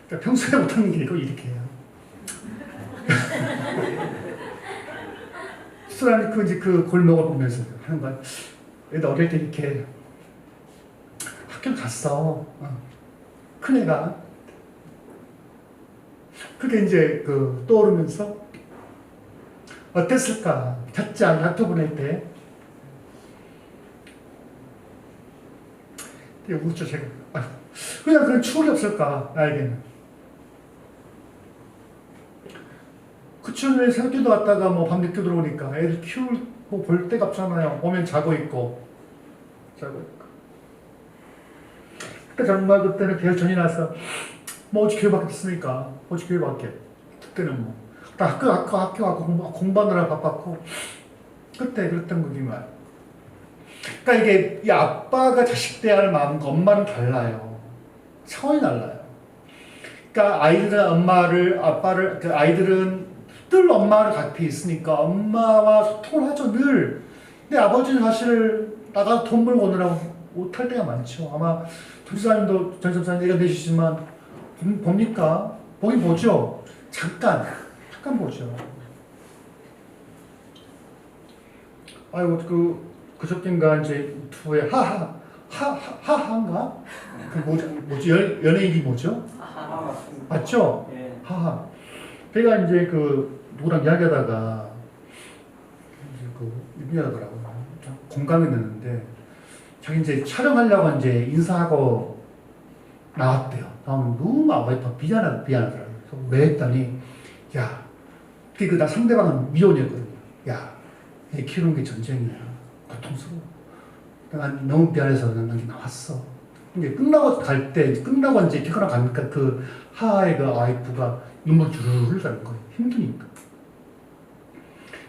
그러니까 평소에 못하는 게 이렇게 해요. 집사람이 그 골목을 보면서 하는 거야. 얘도 어릴 때 이렇게 학교 갔어. 큰 애가. 그게 이제 떠오르면서 어땠을까? 첫째 아이 학교 보낼 때. 웃죠, 제가. 그냥 그런 추억이 없을까, 나에게는. 그 춤에 새벽기도 왔다가 밤늦게 들어오니까 애들 키울 볼 데가 없잖아요. 오면 자고 있고. 그때 정말 그때는 개천이 나서 오직 교회밖에 없으니까 오직 교회밖에. 그때는 다 학교 가고 공부하느라 바빴고 그때 그랬던 거지만. 그러니까 이게 이 아빠가 자식 대할 마음과 엄마는 달라요. 차원이 달라요. 그러니까 아이들은 늘 엄마를 곁에 있으니까 엄마와 소통을 하죠, 늘. 근데 아버지는 사실 나가서 돈 벌고 오느라고 못할 때가 많죠. 아마 전지사님도 전지사님 얘기가 되시지만 봅니까? 보긴 보죠. 잠깐 보죠. 아이고 그저께인가 이제 유튜브에 하하인가? 뭐지 연예인이 뭐죠? 맞죠? 예. 하하. 제가 이제 누구랑 이야기하다가 얘기하더라고요. 공감이 됐는데 자기 이제 촬영하려고 이제 인사하고 나왔대요. 나오면 너무 와이프가 미안하더라고요. 그래서 왜 했더니 나 상대방은 미혼이었거든요. 애 키우는 게 전쟁이야. 고통스러워. 내가 너무 미안해서 난 나왔어. 근데 끝나고 이제 기거나 가니까 하하의 와이프가 눈물 주르르 흘러가는 거예요. 힘드니까.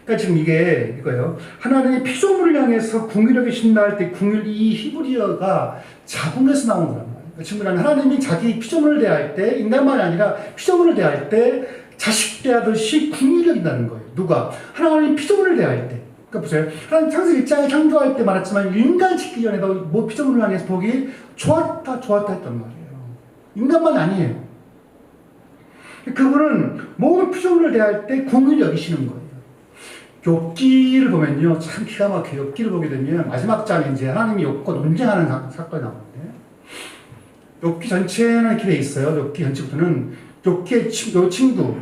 그러니까 지금 이거예요. 하나님의 피조물을 향해서 궁유력이 신나할 때 이 히브리어가 자궁에서 나온 거란 말이에요. 그러니까 지금 하나님이 자기 피조물을 대할 때 인간만이 아니라 피조물을 대할 때 자식 대하듯이 궁유력이 나는 거예요. 누가? 하나님이 피조물을 대할 때. 그러니까 보세요. 하나님 창세기 1장에 창조할 때 말했지만 인간 짓기 전에도 피조물을 향해서 보기 좋았다 했단 말이에요. 인간만 아니에요. 그분은 모든 피조물을 대할 때 궁을 여기시는 거예요. 욥기를 보면요, 참 기가 막혀요. 욥기를 보게 되면 마지막 장에 이제 하나님이 욥과 논쟁하는 사건이 나오는데, 욥기 전체는 이렇게 돼 있어요. 욥기 전체부터는 욥기의 친구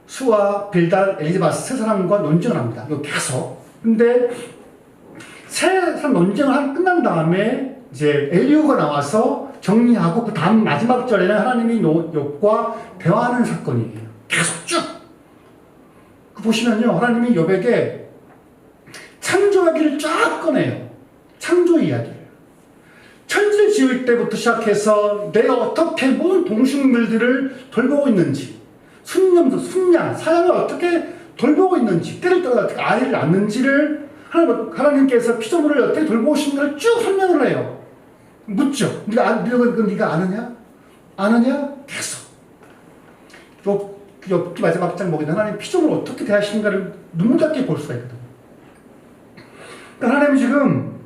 수와 빌달, 엘리바스 세 사람과 논쟁을 합니다. 계속. 근데 세 사람 논쟁을 끝난 다음에 이제 엘리후가 나와서 정리하고 그 다음 마지막 절에는 하나님이 욥과 대화하는 사건이에요. 계속 쭉. 보시면요, 하나님이 욥에게 창조하기를 쫙 꺼내요. 창조 이야기를. 천지를 지을 때부터 시작해서 내가 어떻게 모든 동식물들을 돌보고 있는지, 순양, 사양을 어떻게 돌보고 있는지, 때를 따라 어떻게 아이를 낳는지를 하나님께서 피조물을 어떻게 돌보시는가를 쭉 설명을 해요. 묻죠. 네가 아느냐? 아느냐? 계속. 욥기 마지막 장 보게 되면 하나님 피조물을 어떻게 대하시는가를 눈물답게 볼 수가 있거든요. 그러니까 하나님이 지금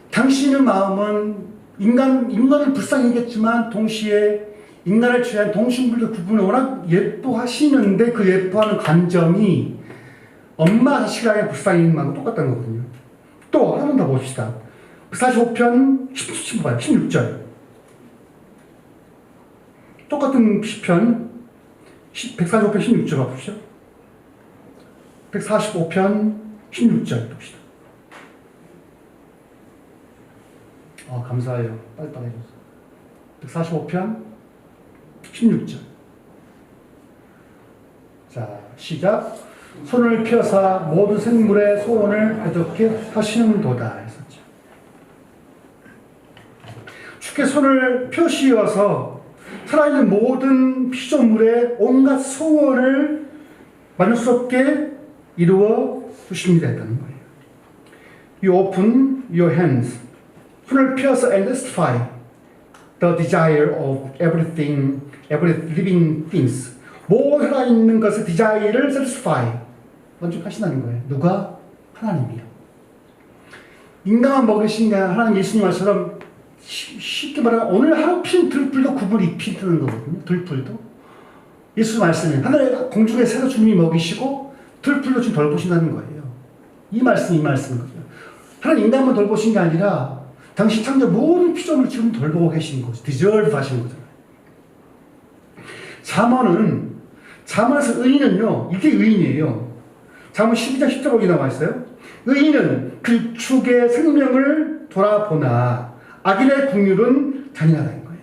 당신의 마음은 인간을 불쌍히 여겼지만 동시에 인간을 취한 동식물들 구분을 워낙 예뻐하시는데 그 예뻐하는 관점이 엄마 자식에게 불쌍히 여기는 마음과 똑같다는 거거든요. 또 한 번 더 봅시다. 45편 16절. 똑같은 시편 145편 16절 봐보시죠. 145편 16절 봅시다. 감사해요. 빨리빨리 해줘서. 145편 16절. 자, 시작. 손을 펴사 모든 생물의 소원을 해독게 하시는도다 했었죠. 주께 손을 펴시어서 살아있는 모든 피조물의 온갖 소원을 만족스럽게 이루어 주십니다 했다는 거예요. You open your hands. 손을 펴서 and satisfy the desire of everything, every living things. 모든 살아있는 것의 desire를 satisfy, 만족하신다는 거예요. 누가? 하나님이요. 인간만 먹으시니까 하나님 예수님 말처럼 쉽게 말하면 오늘 하루 핀 들풀도 구분이 피는 거거든요. 들풀도. 예수 말씀에 하늘의 공중의 새도 주님이 먹이시고 들풀도 좀 덜 보신다는 거예요. 이 말씀은 거죠. 하나님 인간만 덜 보신 게 아니라 당시 창조 모든 피조물 지금 덜 보고 계신 거죠. 디저브 하신 거잖아요. 잠언에서 의인은요, 이게 의인이에요. 잠언 12장 10절 거기 나와 있어요. 의인은 그 축의 생명을 돌아보나 악인의 긍휼은 잔인하다는 거예요.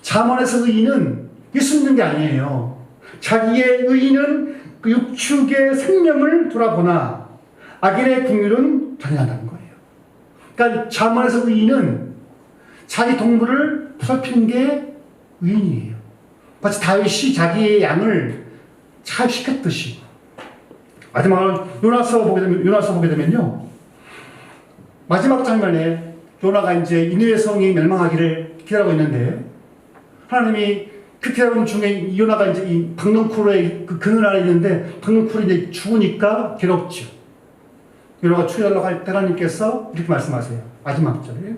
잠언에서 의인은 예수 믿는 게 아니에요. 자기의 의인은 그 육축의 생명을 돌아보나 악인의 긍휼은 잔인하다는 거예요. 그러니까 잠언에서 의인은 자기 동물을 보살피는 게 의인이에요. 마치 다윗이 자기의 양을 잘 지켰듯이. 마지막으로 요나서 보게 되면요, 마지막 장면에 요나가 이제 니느웨 성이 멸망하기를 기다리고 있는데 하나님이 그 기다리는 중에 요나가 이제 이 박넝쿨에 그 그늘 아래 있는데 박넝쿨이 이제 죽으니까 괴롭죠. 요나가 추리하려고 할 때 하나님께서 이렇게 말씀하세요. 마지막 절에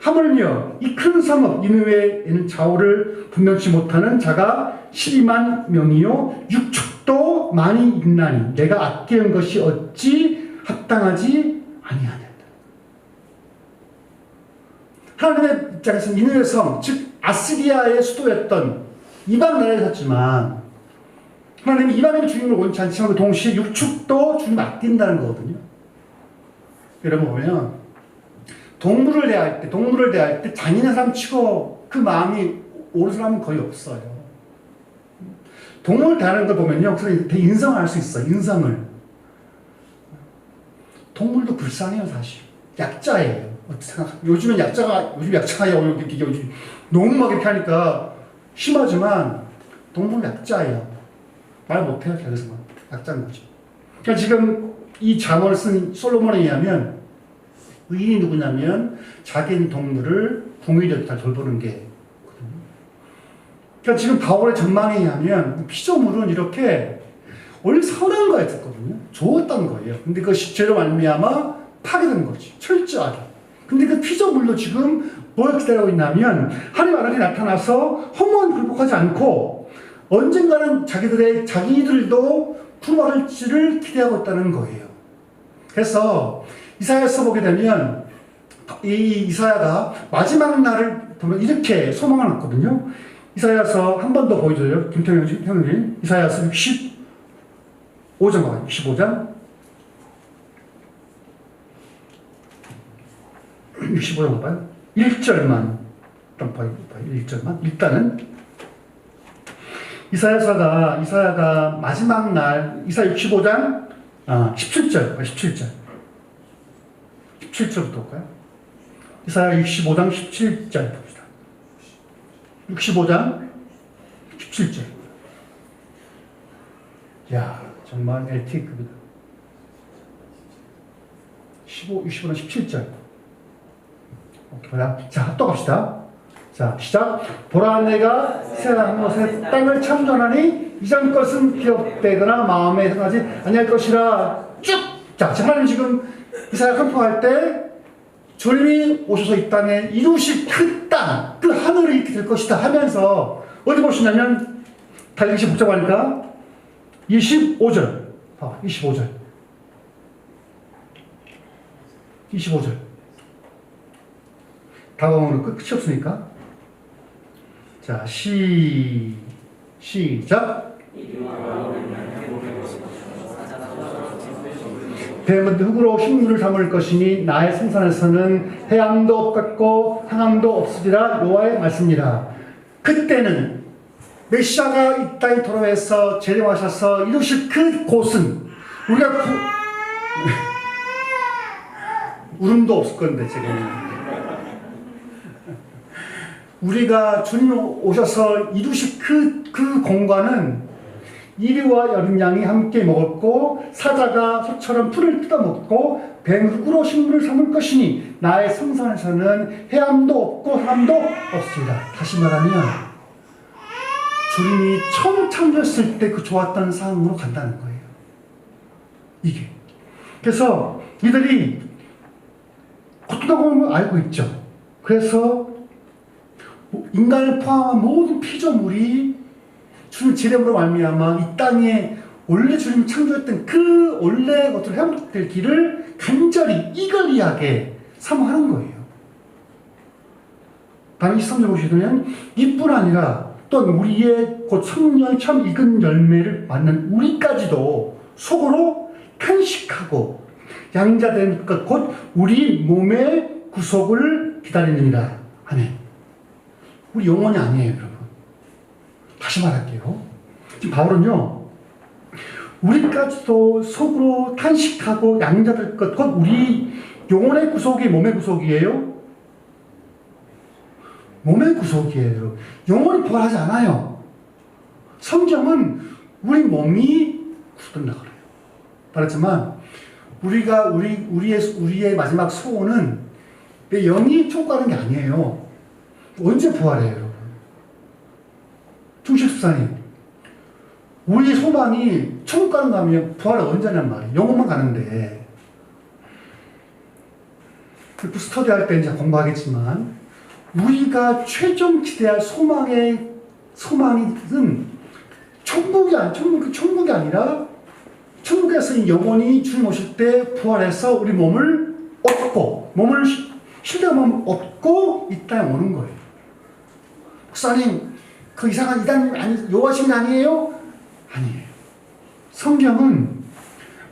하물며 이 큰 성읍 니느웨에는 좌우를 분명치 못하는 자가 12만 명이요 육축도 많이 있나니 내가 아끼는 것이 어찌 합당하지 아니하냐. 하나님의 입장에서 니느웨 성, 즉 아시리아의 수도였던 이방 나라에 섰지만 하나님이 이방인의 주님을 원치 않지만 동시에 육축도 주님 아낀다는 거거든요. 여러분 보면 동물을 대할 때 잔인한 사람 치고 그 마음이 옳은 사람은 거의 없어요. 동물을 대하는 걸 보면요, 그래서 인성을 알 수 있어요. 인성을. 동물도 불쌍해요, 사실. 약자예요. 요즘 약자가 요즘 너무 막 이렇게 하니까 심하지만 동물 약자예요. 말 못해요, 자기서만. 약자인 거죠. 그러니까 지금 이 잠언을 쓴 솔로몬에 의하면 의인이 누구냐면 자기 동물을 공의롭게 잘 돌보는 게 거든요. 그러니까 지금 바울의 전망에 의하면 피조물은 이렇게 원래 선한 거였거든요. 좋았던 거예요. 근데 그 죄로 말미암아 파괴된 거지. 철저하게. 근데 그 피조물도 지금 뭘 기다리고 있냐면 하나님 아들이 나타나서 허무한 굴복하지 않고 언젠가는 자기들도 구원할지를 기대하고 있다는 거예요. 그래서 이사야서 보게 되면 이 이사야가 마지막 날을 보면 이렇게 소망을 했거든요. 이사야서 한 번 더 보여줘요. 김태형 형님. 이사야서 65장 봐요. 65장. 65장 봐요. 1절만. 1절만. 일단은 이사야가 마지막 날 이사야 65장 17절. 17절부터 볼까요? 이사야 65장 17절 봅시다. 65장 17절. 야, 정말 LTE급이다. 65장 17절. 오케이, 자, 또 갑시다. 자, 시작. 보라, 내가 새한 곳에 땅을 창조하니 이전 것은 기억되거나 마음에 생각하지 아니할 것이라. 쭉. 자, 하나님 지금 이사야 선포할 때 주님이 오셔서 이 땅에 이루실 그 땅, 그 하늘이 이렇게 될 것이다 하면서 어디 보시냐면 달리기 복잡하니까 25절. 25절. 25절. 다가오는 끝이 없으니까. 자, 시작. 뱀은 흙으로 식물을 삼을 것이니 나의 생산에서는 해함도 없겠고 상함도 없으리라. 여호와의 말씀이라. 그때는 메시아가 이 땅에 돌아와서 재림하셔서 이루실 그 곳은 우리가 울음도 없을 건데 지금 우리가 주님 오셔서 이루실 그 공간은 이리와 여린 양이 함께 먹었고 사자가 소처럼 풀을 뜯어먹고 뱀 흙으로 식물을 삼을 것이니 나의 성산에서는 해함도 없고 사람도 없으리라. 다시 말하면 주님이 처음 창조했을 때 그 좋았던 상황으로 간다는 거예요. 이게. 그래서 이들이 고통당하는 걸 알고 있죠. 그래서 인간을 포함한 모든 피조물이 주님 제рем으로 말미암아 이 땅에 원래 주님이 창조했던 그 원래 것들을 회복될 길을 간절히 이글리하게 사모하는 거예요. 다음 23절 보시면 이뿐 아니라 또 우리의 곧 성령이 참 익은 열매를 맞는 우리까지도 속으로 탄식하고 양자된 것 곧 우리 몸의 구속을 기다리느니라. 아멘. 우리 영혼이 아니에요, 여러분. 다시 말할게요. 지금 바울은요, 우리까지도 속으로 탄식하고 양자될 것, 곧 우리 영혼의 구속이 몸의 구속이에요? 몸의 구속이에요. 영혼이 부활하지 않아요. 성경은 우리 몸이 구속된다 그래요. 말했지만, 우리의 마지막 소원은 내 영이 천국 가는 게 아니에요. 언제 부활해요, 여러분? 중식수사님, 우리의 소망이 천국 가는 거 하면 부활은 언제냔 말이에요. 영혼만 가는데. 그 스터디 할 때 이제 공부하겠지만, 우리가 최종 기대할 소망은 천국이 아니라, 천국에서 이 영혼이 주님 오실 때 부활해서 우리 몸을 얻고, 실내몸을 얻고 이 땅에 오는 거예요. 목사님, 그 이상한 이단 여호와신 아니에요? 아니에요. 성경은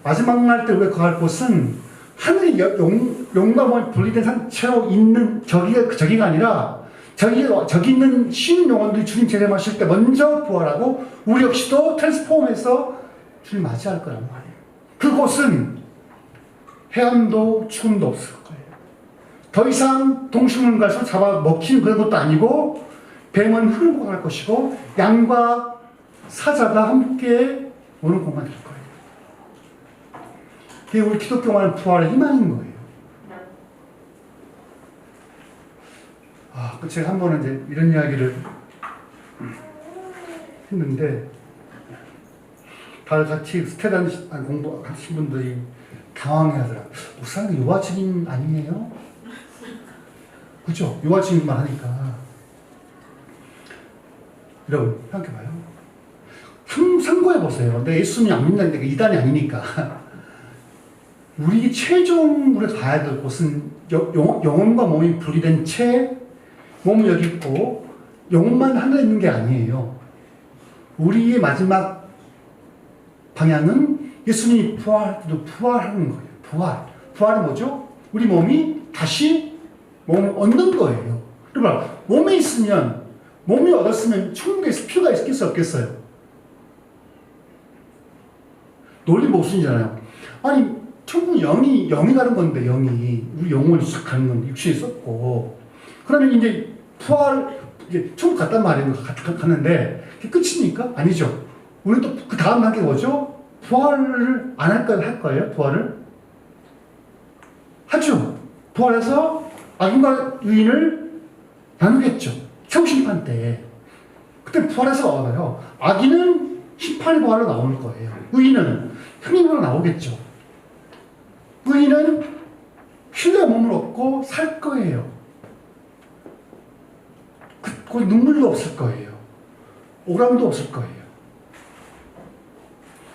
마지막 날 때 우리가 거할 곳은 하늘의 영과 몸이 분리된 상태로 있는 저기가 아니라 저기 있는 쉬는 영혼들이 주님 재림하실 때 먼저 부활하고 우리 역시도 트랜스폼해서 주님 맞이할 거란 말이에요. 그곳은 해함도 죽음도 없을 거예요. 더 이상 동식물 가서 잡아 먹히는 그런 것도 아니고 뱀은 흙을 먹어갈 것이고 양과 사자가 함께 오는 공간이 될 거예요. 그게 우리 기독교만의 부활의 희망인 거예요. 제가 한 번은 이제 이런 이야기를 했는데 다들 같이 스테단 공부 하신 분들이 당황해 하더라고요. 목사님 요하증인 아니에요? 그죠? 요하증인만 하니까. 여러분 생각해봐요. 상고해보세요. 내 예수님이 안 믿는다니까 이단이 아니니까. 우리 최종 우리가 가야 될 곳은 영혼과 몸이 분리된 채 몸은 여기 있고 영혼만 하늘에 있는 게 아니에요. 우리의 마지막 방향은 예수님이 부활하는 거예요. 부활은 뭐죠? 우리 몸이 다시 몸을 얻는 거예요. 그러니까 몸에 있으면 몸이 얻었으면 천국에 필요가 있겠어요? 없겠어요? 논리 모순이잖아요. 아니 천국 영이 가는 건데 우리 영혼이 가는 건데 육신이 있었고 그러면 이제 천국 갔단 말이에요. 갔는데 그게 끝입니까? 아니죠. 우리는 또 그 다음 단계 뭐죠? 부활을 안 할까요? 할 거예요? 부활을? 하죠. 부활해서 악인과 의인을 나누겠죠. 최후심판 때. 그때 부활해서 나와요. 악인은 심판의 부활로 나올 거예요. 의인은 형님으로 나오겠죠. 의인은 신뢰의 몸을 얻고 살 거예요. 그 눈물도 없을 거예요. 오감도 없을 거예요.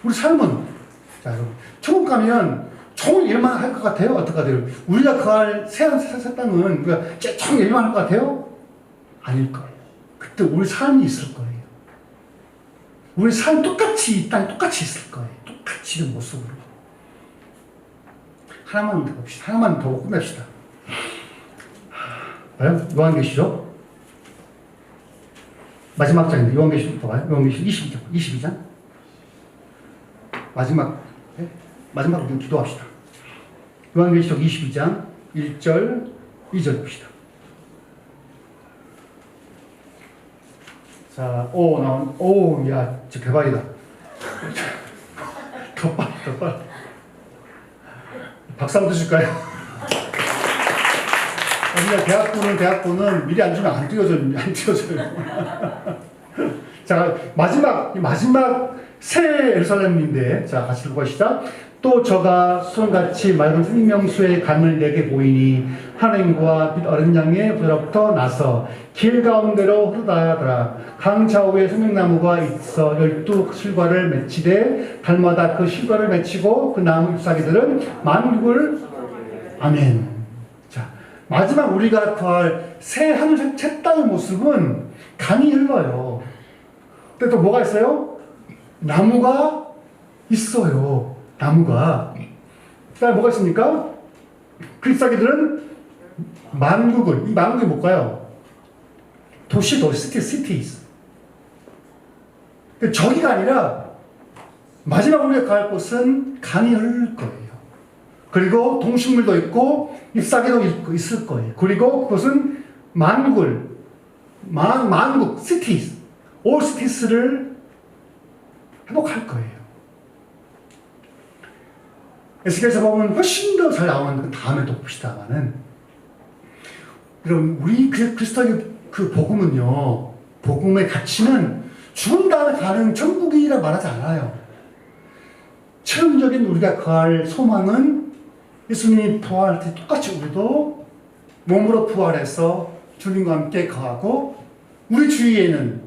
우리 삶은 자 여러분 천국 가면 좋은 일만 할 것 같아요? 어떡하대요? 우리가 거할 새 땅은 좋은 일만 할 것 같아요? 아닐 거예요. 그때 우리 삶이 있을 거예요. 우리 삶 똑같이 이 땅에 똑같이 있을 거예요. 똑같이 이런 모습으로. 하나만 더 봅시다. 하나만 더 보고 끝냅시다. 봐요? 요한계시록 마지막 장인데 요한계시록 봐요. 요한계시록 22장 마지막으로 좀 기도합시다. 요한계시록 22장 1절 2절 봅시다. 자, 야, 진짜 대박이다. 더 빨리. 박수 한번 주실까요? 대학부는 미리 안 주면 안 띄워져요. 자, 마지막 새 예루살렘인데, 자, 같이 읽어보시다. 또 저가 손같이 맑은 생명수의 강을 내게 보이니 하나님과 빛 어린 양의 부로부터 나서 길 가운데로 흐르다더라. 강 좌우에 생명나무가 있어 12 실과를 맺히되 달마다 그 실과를 맺히고 그 나무 잎사귀들은 만국을 아멘. 자, 마지막 우리가 구할 새 하늘 새 땅의 모습은 강이 흘러요. 근데 또 뭐가 있어요? 나무가 있어요. 나무가. 그다음에 뭐가 있습니까? 그 잎사귀들은 만국을, 이 만국이 뭘까요? cities. 근데 저기가 아니라 마지막 우리가 갈 곳은 강이 흐를 거예요. 그리고 동식물도 있고 잎사귀도 있을 거예요. 그리고 그것은 만국, cities, all cities를 회복할 거예요. 에스겔서 보면 훨씬 더 잘 나오는데 그 다음에 또 봅시다만은, 여러분 우리 그리스도의 그 복음은요, 복음의 가치는 죽은 다음에 가는 천국이라 말하지 않아요. 최종적인 우리가 구할 소망은 예수님이 부활할 때 똑같이 우리도 몸으로 부활해서 주님과 함께 거하고, 우리 주위에는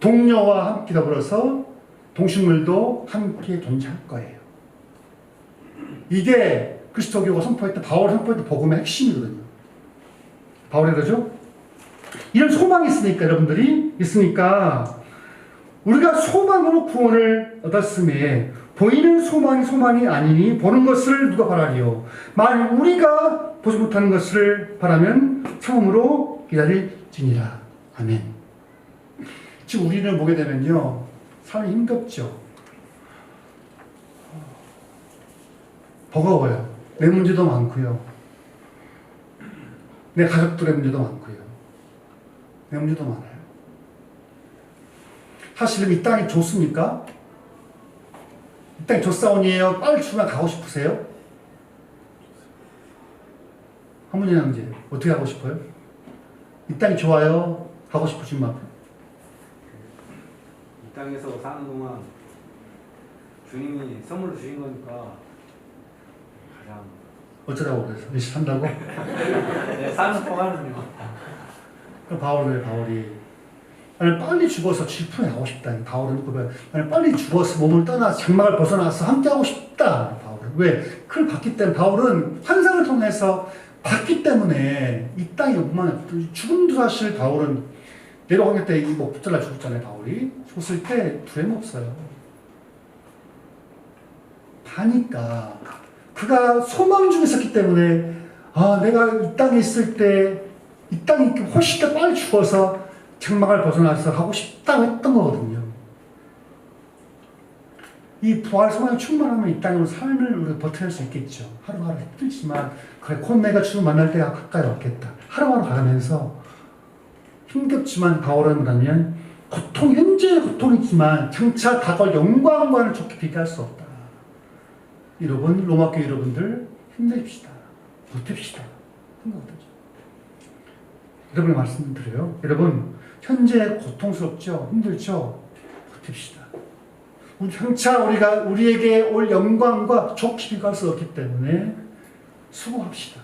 동료와 함께 더불어서 동식물도 함께 존재할 거예요. 이게 그리스도교가 선포했던, 바울이 선포했던 복음의 핵심이거든요. 바울이 그러죠? 이런 소망이 있으니까 우리가 소망으로 구원을 얻었음에 보이는 소망이 아니니 보는 것을 누가 바라리요? 만일 우리가 보지 못하는 것을 바라면 처음으로 기다릴지니라. 아멘. 지금 우리를 보게 되면요, 삶이 힘겹죠. 버거워요. 내 문제도 많고요. 내 가족들의 문제도 많고요. 내 문제도 많아요. 사실은 이 땅이 좋습니까? 이 땅이 좋사온이에요? 빨리 죽으면 가고 싶으세요? 한문이 형제, 어떻게 하고 싶어요? 이 땅이 좋아요? 가고 싶으신 만큼? 이 땅에서 사는 동안 주님이 선물로 주신 거니까 가장 어쩌라고 그래서? 열심히 산다고? 네, 사는 동안은요. 그 바울이 나는 빨리 죽어서 질풍에 가고 싶다. 바울은 나는 빨리 죽어서 몸을 떠나서 장막을 벗어나서 함께 하고 싶다. 바울은 왜? 그걸 봤기 때문에, 바울은 환상을 통해서 봤기 때문에 이 땅이 얼마나 죽음도 사실, 바울은 내려가기 때 이 목 잘라 죽었잖아요. 바울이 죽었을 때 두려움 없어요. 하니까 그가 소망 중에 있었기 때문에, 내가 이 땅에 있을 때 이 땅이 훨씬 더 빨리 죽어서 장막을 벗어나서 하고 싶다고 했던 거거든요. 이 부활 소망이 충만하면 이 땅으로 삶을 우리가 버텨낼 수 있겠죠. 하루하루 힘들지만, 그래, 곧 내가 주님 만날 때가 가까이 왔겠다. 하루하루 가면서 힘겹지만, 바울은 뭐냐면 현재의 고통이지만 장차 다가올 영광과는 좋게 비교할 수 없다. 여러분, 로마교회 여러분들 힘내십시다. 버팁시다. 생각하죠. 여러분의 말씀 드려요. 여러분, 현재 고통스럽죠? 힘들죠? 버팁시다. 장차 우리에게 올 영광과 좋게 비교할 수 없기 때문에 수고합시다.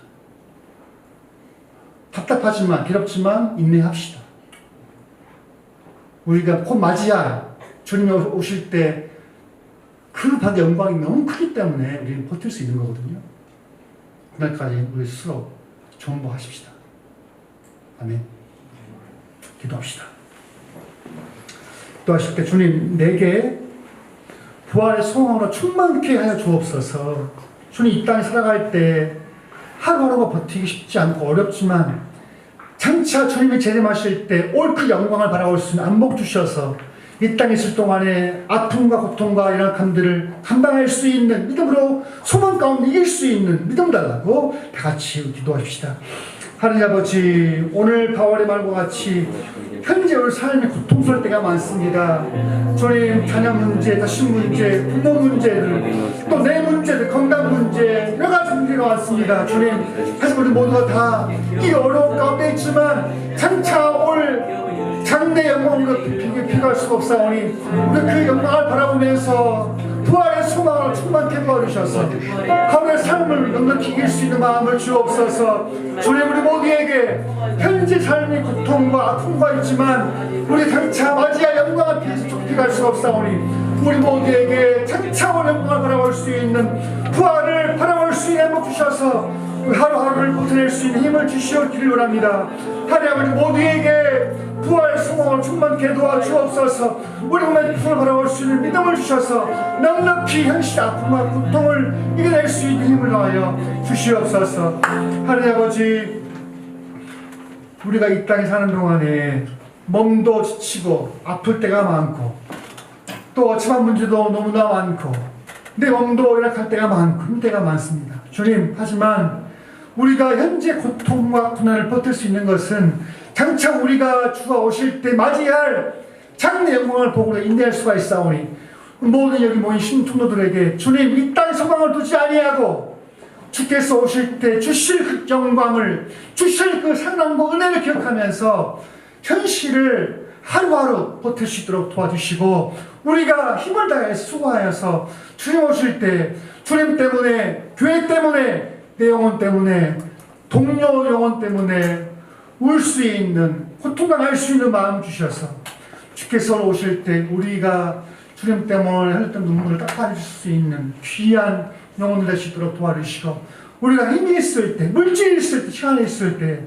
답답하지만, 괴롭지만 인내합시다. 우리가 곧 맞이할 주님이 오실 때 그 받은 영광이 너무 크기 때문에 우리는 버틸 수 있는 거거든요. 그날까지 우리 스스로 존버하십시다. 아멘. 기도합시다. 기도하실 때, 주님, 내게 부활의 소망으로 충만케 하여 주옵소서. 주님 이 땅에 살아갈 때 하루하루가 버티기 쉽지 않고 어렵지만 장차 주님이 재림하실 때 올 그 영광을 바라볼 수 있는 안목 주셔서 이 땅에 있을 동안에 아픔과 고통과 연약함들을 감당할 수 있는 믿음으로 소망 가운데 이길 수 있는 믿음 달라고 다 같이 기도합시다. 하나님 아버지, 오늘 8월의 말과 같이 현재 우리 삶이 고통스러울 때가 많습니다. 주님, 자녀 문제, 자식 문제, 부모 문제들, 또 내 문제들, 건강 문제, 여러 가지 문제가 많습니다. 주님, 사실 우리 모두가 다 이 어려운 가운데 있지만 장차 올 장래 영광으로 비교할 수가 없사오니 우리 그 영광을 바라보면서 부활의 소망을 충만케 도와주셔서 하루의 삶을 넉넉히 이길 수 있는 마음을 주옵소서. 주님, 우리 모두에게 현재 삶의 고통과 아픔과 있지만 우리 장차 맞이할 영광을 피해서 쫓겨갈 수가 없사오니 우리 모두에게 장차 올 영광을 바라볼 수 있는 부활을 바라볼 수 있는 행복 주셔서 하루하루를 버텨낼 수 있는 힘을 주시옵기를 원합니다. 하나님 아버지, 모두에게 부활의 소망을 충만케 도와주옵소서. 우리 몸의 부활을 바라볼 수 있는 믿음을 주셔서 넉넉히 현실 아픔과 고통을 이겨낼 수 있는 힘을 더하여 주시옵소서. 하나님 아버지, 우리가 이 땅에 사는 동안에 몸도 지치고 아플 때가 많고 또 집안 문제도 너무나 많고 내 몸도 열악할 때가 많고 힘들 때가 많습니다. 주님, 하지만 우리가 현재 고통과 고난을 버틸 수 있는 것은 장차 우리가 주가 오실 때 맞이할 장래 영광을 보고 인내할 수가 있사오니 모든 여기 모인 신통도들에게 주님, 이 땅에 소망을 두지 아니하고 주께서 오실 때 주실 그 영광을, 주실 그 상남과 은혜를 기억하면서 현실을 하루하루 버틸 수 있도록 도와주시고 우리가 힘을 다해 수고하여서 주님 오실 때 주님 때문에, 교회 때문에, 내 영혼 때문에, 동료 영혼 때문에 울 수 있는, 고통당할 수 있는 마음 주셔서 주께서 오실 때 우리가 주님 때문에 흘렸던 눈물을 닦아주실 수 있는 귀한 영혼 될 수 있도록 도와주시고 우리가 힘이 있을 때, 물질이 있을 때, 시간이 있을 때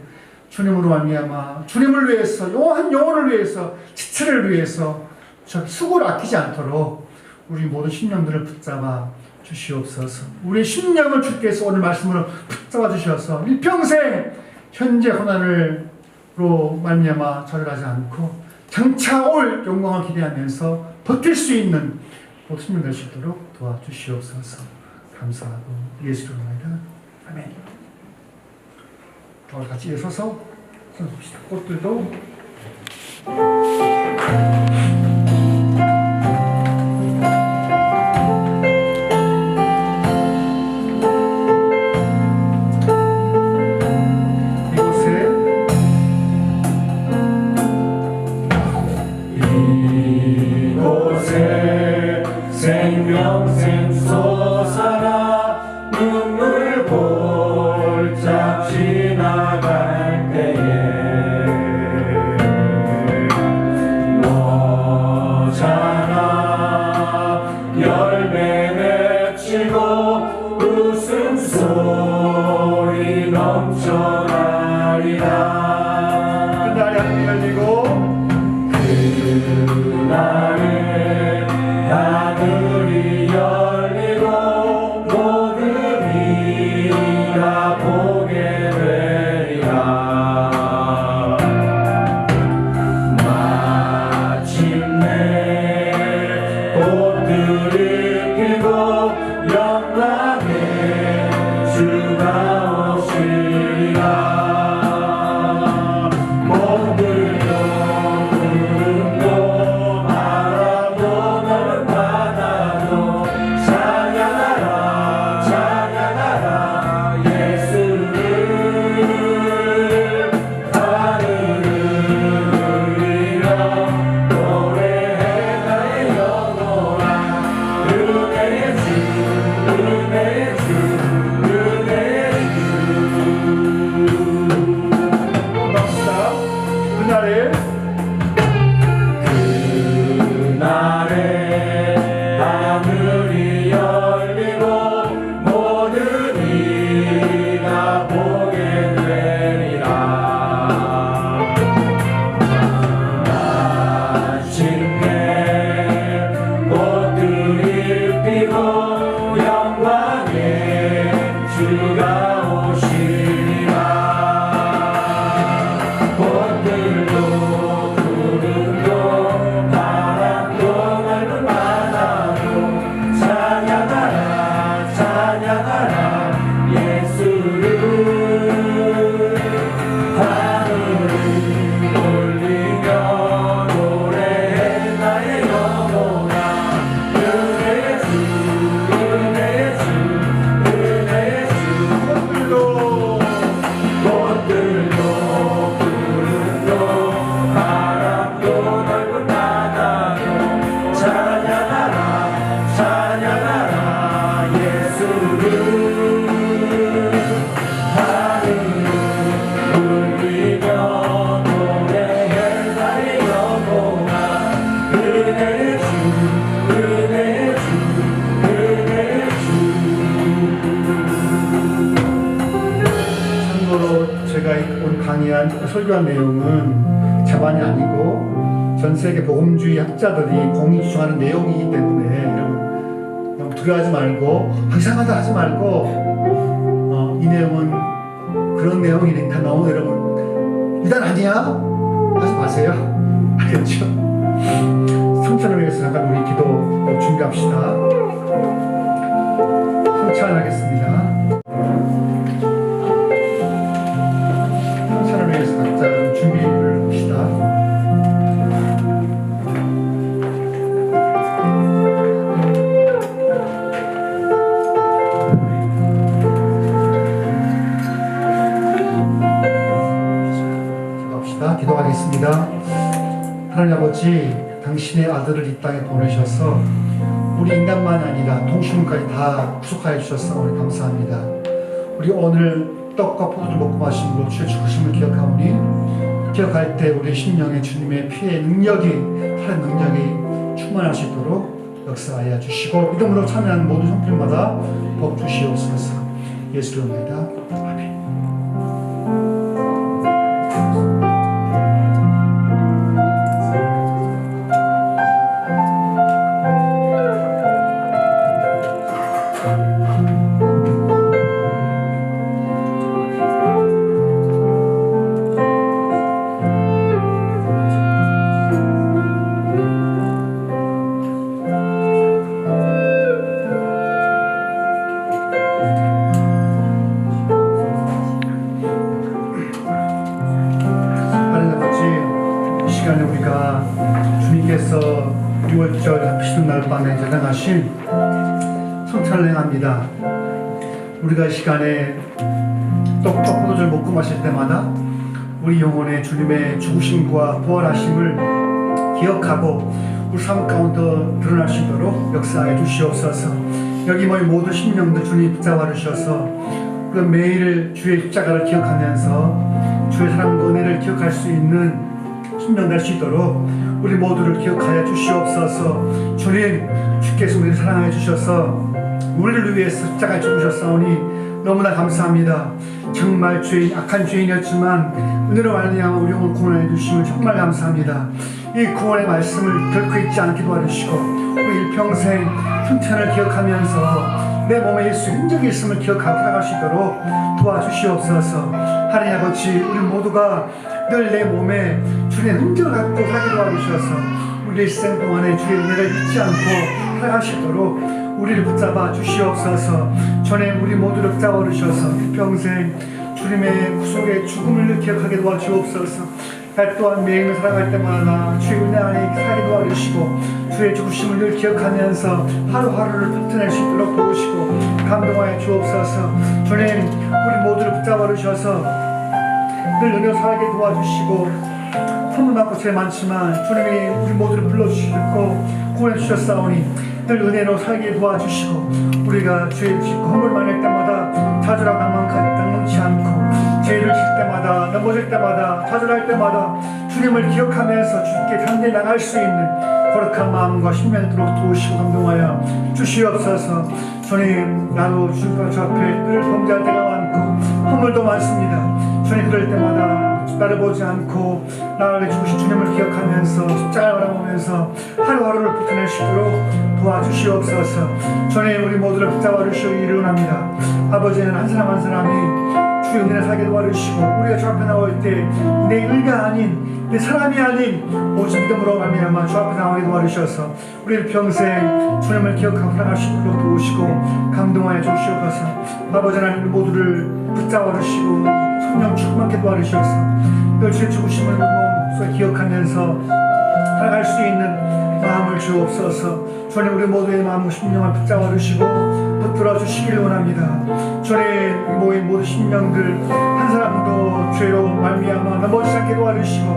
주님으로 말미암아 주님을 위해서, 한 영혼을 위해서, 지체를 위해서 수고를 아끼지 않도록 우리 모든 심령들을 붙잡아 주시옵소서. 우리 심령을 주께서 오늘 말씀으로 붙잡아 주셔서 일평생 현재 고난으로 말미암아 절하지 않고 장차 올 영광을 기대하면서 버틸 수 있는 모든 심령 될 수 있도록 도와주시옵소서. 감사하고 예수로 나이다. 아멘. 다 같이 일어서서 손 봅시다. 꽃들도 이곳에 생명샘 솟아나 눈물 골짝 지나갈 때에 설교한 내용은 자만이 아니고 전 세계 복음주의 학자들이 공히 주장하는 내용이기 때문에 여러분 두려워하지 말고 이상하다 하지 말고 이 내용은 그런 내용이니까 너무 여러분 이단 아니야? 하지 마세요. 알겠죠? 성찬을 위해서 잠깐 우리 기도 준비합시다. 성찬하겠습니다. 성찬을 위해서 각자 준비를 합시다. 기도하겠습니다. 하나님 아버지, 당신의 아들을 이 땅에 보내셔서 우리 인간만이 아니라 동식물까지 다 구속하여 주셔서 오늘 감사합니다. 우리 오늘 떡과 포도를 먹고 마심으로 주의 죽으심을 기억하오니 기억할 때 우리 심령에 주님의 피의 능력이 살의 능력이 충만할 수 있도록 역사하여 주시고 믿음으로 참여하는 모든 성필마다 복 주시옵소서. 예수를 믿다. 아멘. 주님께서 6월절 비시는 날 밤에 재단하신 성찬을 행합니다. 우리가 이 시간에 떡과 포도주를 먹고 마실 때마다 우리 영혼에 주님의 죽으심과 부활하심을 기억하고 우리 삶 가운데 드러날 수 있도록 역사해 주시옵소서. 여기 모인 모든 심령도 주님 붙잡아 주셔서 우리가 매일 주의 십자가를 기억하면서 주의 사랑과 은혜를 기억할 수 있는 심령 될 수 있도록 우리 모두를 기억하여 주시옵소서. 주님, 주께서 우리를 사랑하여 주셔서 우리를 위해서 십자가에 죽으셨사오니 너무나 감사합니다. 정말 악한 죄인이었지만 은혜로 말미암아 우리 영혼을 구원하여 주심을 정말 감사합니다. 이 구원의 말씀을 결코 잊지 않게 도와주시고 우리 일평생 성찬을 기억하면서 내 몸에 예수의 흔적이 있음을 기억하고 살아갈 수 있도록 도와주시옵소서. 하나님 아버지, 우리 모두가 늘 내 몸에 주님의 흔적을 갖고 살게 도와주셔서 우리 일생 동안에 주의 은혜를 잊지 않고 살아갈 수 있도록 우리를 붙잡아 주시옵소서. 전에 우리 모두를 붙잡아 주셔서 일평생 주님의 구속의 죽음을 기억하게 도와주옵소서. 또한 매일 살아갈 때마다 주의 은혜 안에 살게 도와주시고 주의 죽으심을 늘 기억하면서 하루하루를 버텨낼 수 있도록 도우시고 감동하여 주옵소서. 주님, 우리 모두를 붙잡아 주셔서 늘 은혜로 살게 도와주시고 선물 받고 죄 많지만 주님이 우리 모두를 불러주시고 구원해 주셨사오니 늘 은혜로 살게 도와주시고 우리가 죄를 짓고 허물 많을 때마다 자주라 낭망치 않고 죄를 질 때마다 넘어질 때마다 자주할 때마다 주님을 기억하면서 주님께 단대히 나갈 수 있는 거룩한 마음과 심령이 도록 도우시고 감동하여 주시옵소서. 주님, 나도 주님과 주 앞에 늘 범죄할 때가 많고 허물도 많습니다. 주님, 그럴 때마다 나를 보지 않고 나를 죽으신 주님을 기억하면서 십자가를 바라보면서 하루하루를 버텨낼 수 있도록 도와주시옵소서. 주님, 우리 모두를 붙잡아 주시기를 원합니다. 아버지는 한 사람 한 사람이 주의 은혜를 살게 도와주시고 우리가 주 앞에 나올 때 내 의가 아닌 내 사람이 아닌 오직 믿음으로 말미암아 주 앞에 나오게 도와주셔서 우리를 평생 주님을 기억하고 살아갈 수 있도록 도우시고 감동하여 주시옵소서. 아버지 하나님, 모두를 붙잡아 주시고 성령 충만케 도와주셔서 늘 주의 죽으심을 몸소 기억하면서 살아갈 수 있는 마음을 주옵소서. 주님, 우리 모두의 마음과 심령을 붙잡아 주시고 붙들어 주시기를 원합니다. 주님, 모인 모든 심령들 한 사람도 죄로 말미암아 넘어지지 않게 도와주시고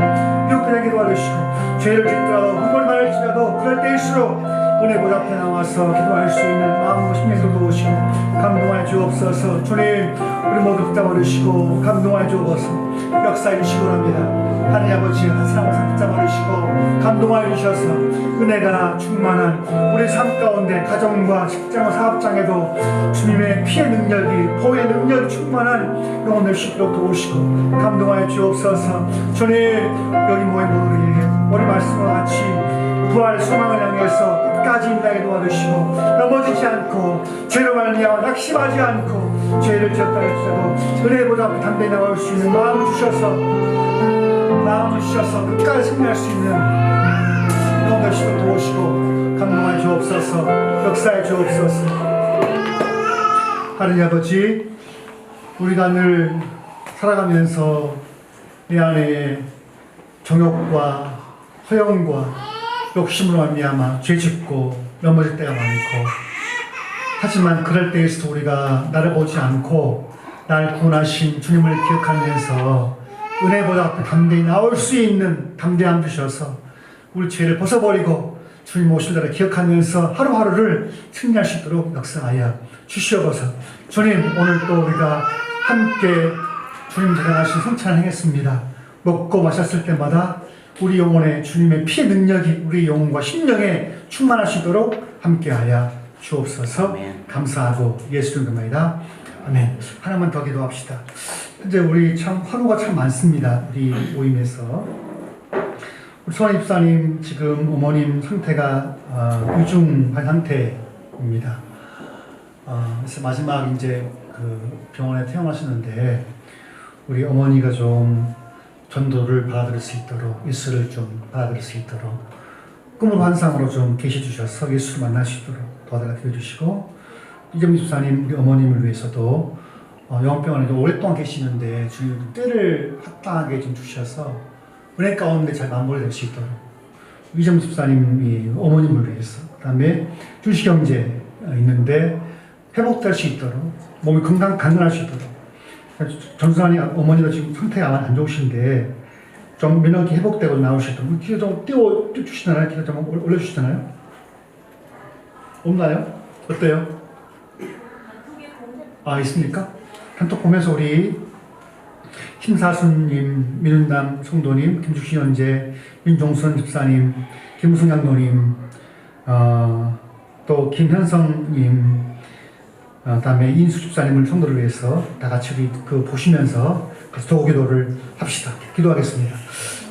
미혹되지 않게 도와주시고 죄를 짓더라도 헛걸 말할지라도 그럴 때일수록 은혜 보좌 앞에 나와서 기도할 수 있는 마음과 심령도 도우시고 감동하여 주옵소서. 주님, 우리 모두 붙잡아주시고 감동하여 주옵소서. 역사해 주시고 합니다. 하나님 아버지, 한 사람을 붙잡아주시고 감동하여 주셔서 은혜가 충만한 우리 삶 가운데 가정과 직장과 사업장에도 주님의 피의 능력이, 보의 능력이 충만한 영혼을 쉽도록 도우시고 감동하여 주옵소서. 주님, 여기 모인 모두를 오늘 말씀과 같이 부활 소망을 향해서 끝까지 인도하게 도와주시고 넘어지지 않고 죄로 말미암아 낙심하지 않고 죄를 지었다 할지라도 은혜보다 담대히 나올 수 있는 마음을 주셔서 끝까지 승리할 수 있는 영혼들 시도 도우시고 감동하여 주옵소서. 역사해 주옵소서. 하나님 아버지, 우리가 늘 살아가면서 내 안에 정욕과 허영과 욕심으로 말미암아 죄짓고 넘어질 때가 많고, 하지만 그럴 때에서도 우리가 나를 보지 않고 날 구원하신 주님을 기억하면서 은혜보다 앞에 담대히 나올 수 있는 담대함 주셔서 우리 죄를 벗어버리고 주님 오실 날을 기억하면서 하루하루를 승리할 수 있도록 역사하여 주시옵소서. 주님, 오늘 또 우리가 함께 주님 자랑하신 성찬을 행했습니다. 먹고 마셨을 때마다 우리 영혼에 주님의 피의 능력이 우리 영혼과 심령에 충만하시도록 함께하여 주옵소서. 아멘. 감사하고 예수 이름입니다. 아멘. 하나만 더 기도합시다. 현재 우리 참 화두가 참 많습니다. 우리 모임에서 우리 소환 입사님 지금 어머님 상태가 위중한 상태입니다. 그래서 마지막 이제 그 병원에 퇴원하시는데 우리 어머니가 좀 전도를 받아들일 수 있도록, 예수를 좀 받아들일 수 있도록 꿈을 환상으로 좀 계시 주셔서 예수를 만날 수 있도록 도와달라 기도해주시고, 이정미 집사님 우리 어머님을 위해서도 영병원에 오랫동안 계시는데 주님 때를 합당하게 좀 주셔서 은혜 가운데 잘 마무리될 수 있도록, 이정미 집사님이 어머님을 위해서, 그 다음에 주식경제 있는데 회복될 수 있도록, 몸이 건강할 수 있도록, 전수환이 어머니가 지금 상태가 안 좋으신데 좀 면역이 회복되고 나오시도록 기도 좀 띄워주시나요? 기도 좀 올려주시나요? 없나요? 어때요? 있습니까? 단톡 보면서 우리 김사순님, 민은남 성도님, 김주시 현재, 민종선 집사님, 김우승 양도님, 또 김현성님, 다음에 인수 집사님을 성도를 위해서 다 같이 우리 보시면서 도기도를 합시다. 기도하겠습니다.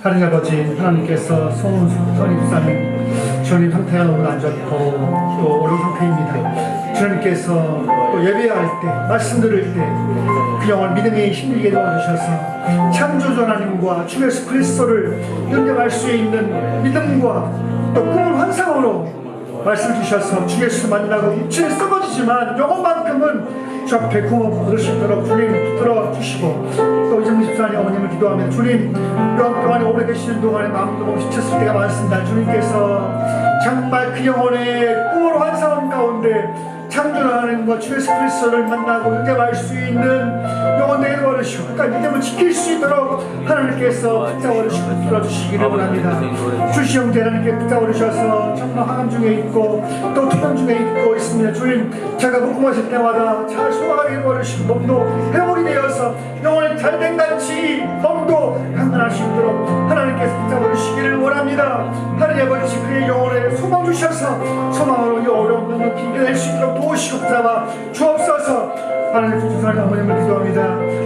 하나님 아버지, 하나님께서 손이 집사님 주님 상태가 너무 안 좋고 또 어려운 상태입니다. 주님께서 또 예배할 때, 말씀 들을 때 그 영혼 믿음이 힘들게 도와주셔서 창조주 하나님과 주 예수 그리스도를 영접할 수 있는 믿음과 또 꿈을 환상으로 말씀 주셔서 주 예수 만나고 육체는 썩어지지만 영혼만큼은 주 앞에 구원 얻을 수 있도록 주님 붙들어 주시고, 또 이정미 집사님 어머님을 기도하면 주님 영병원에 오래 계시는 동안에 마음도 너무 지쳤을 때가 많습니다. 주님께서 정말 그 영혼의 꿈으로 환상한 가운데 창조주 하나님과 주 예수 그리스도를 만나고 영접할 수 있는 영혼에게 도와주시고 끝까지 믿음을 지킬 수 있도록 하나님께서 붙잡아주시고 들어주시기를 원합니다. 주시 형제 하나님께 붙잡아주셔서 정말 항암 중에 있고 또 투병 중에 있고 있습니다. 주님, 제가 먹고 마실 때마다 잘 소화하게 도와주시고 몸도 회복이 되어서 영혼이 잘된 같이 몸도 강건할 수 있도록 하나님께서 붙잡아주시기를 원합니다. 하나님 아버지, 그의 영혼에 소망 주셔서 소망으로 이 어려운 병을 이겨낼 수 있도록 도우시고 붙잡아 주옵소서. 하나님 주사님 어머님을 기도합니다.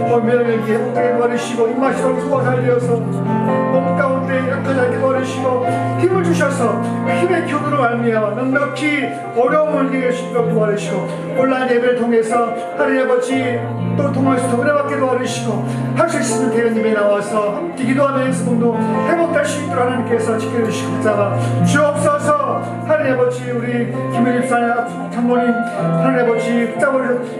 면역력이 회복되게 도와주시고 입맛이 소화 잘 되어서 몸 가운데 약하지 않게 도와주시고 힘을 주셔서 힘의 기운으로 말미암아 넉넉히 어려움을 이길 수 있도록 도와주시고, 온라인 예배를 통해서 하나님 아버지 또 통화에서 은혜받게 도와주시고 할 수 있으면 대회님에 나와서 함께 기도하면서 몸도 회복될 수 있도록 하나님께서 지켜주시고 붙잡아 주옵소서. 하나님 아버지, 우리 김일입 사님 장모님 하나님 아버지 붙잡아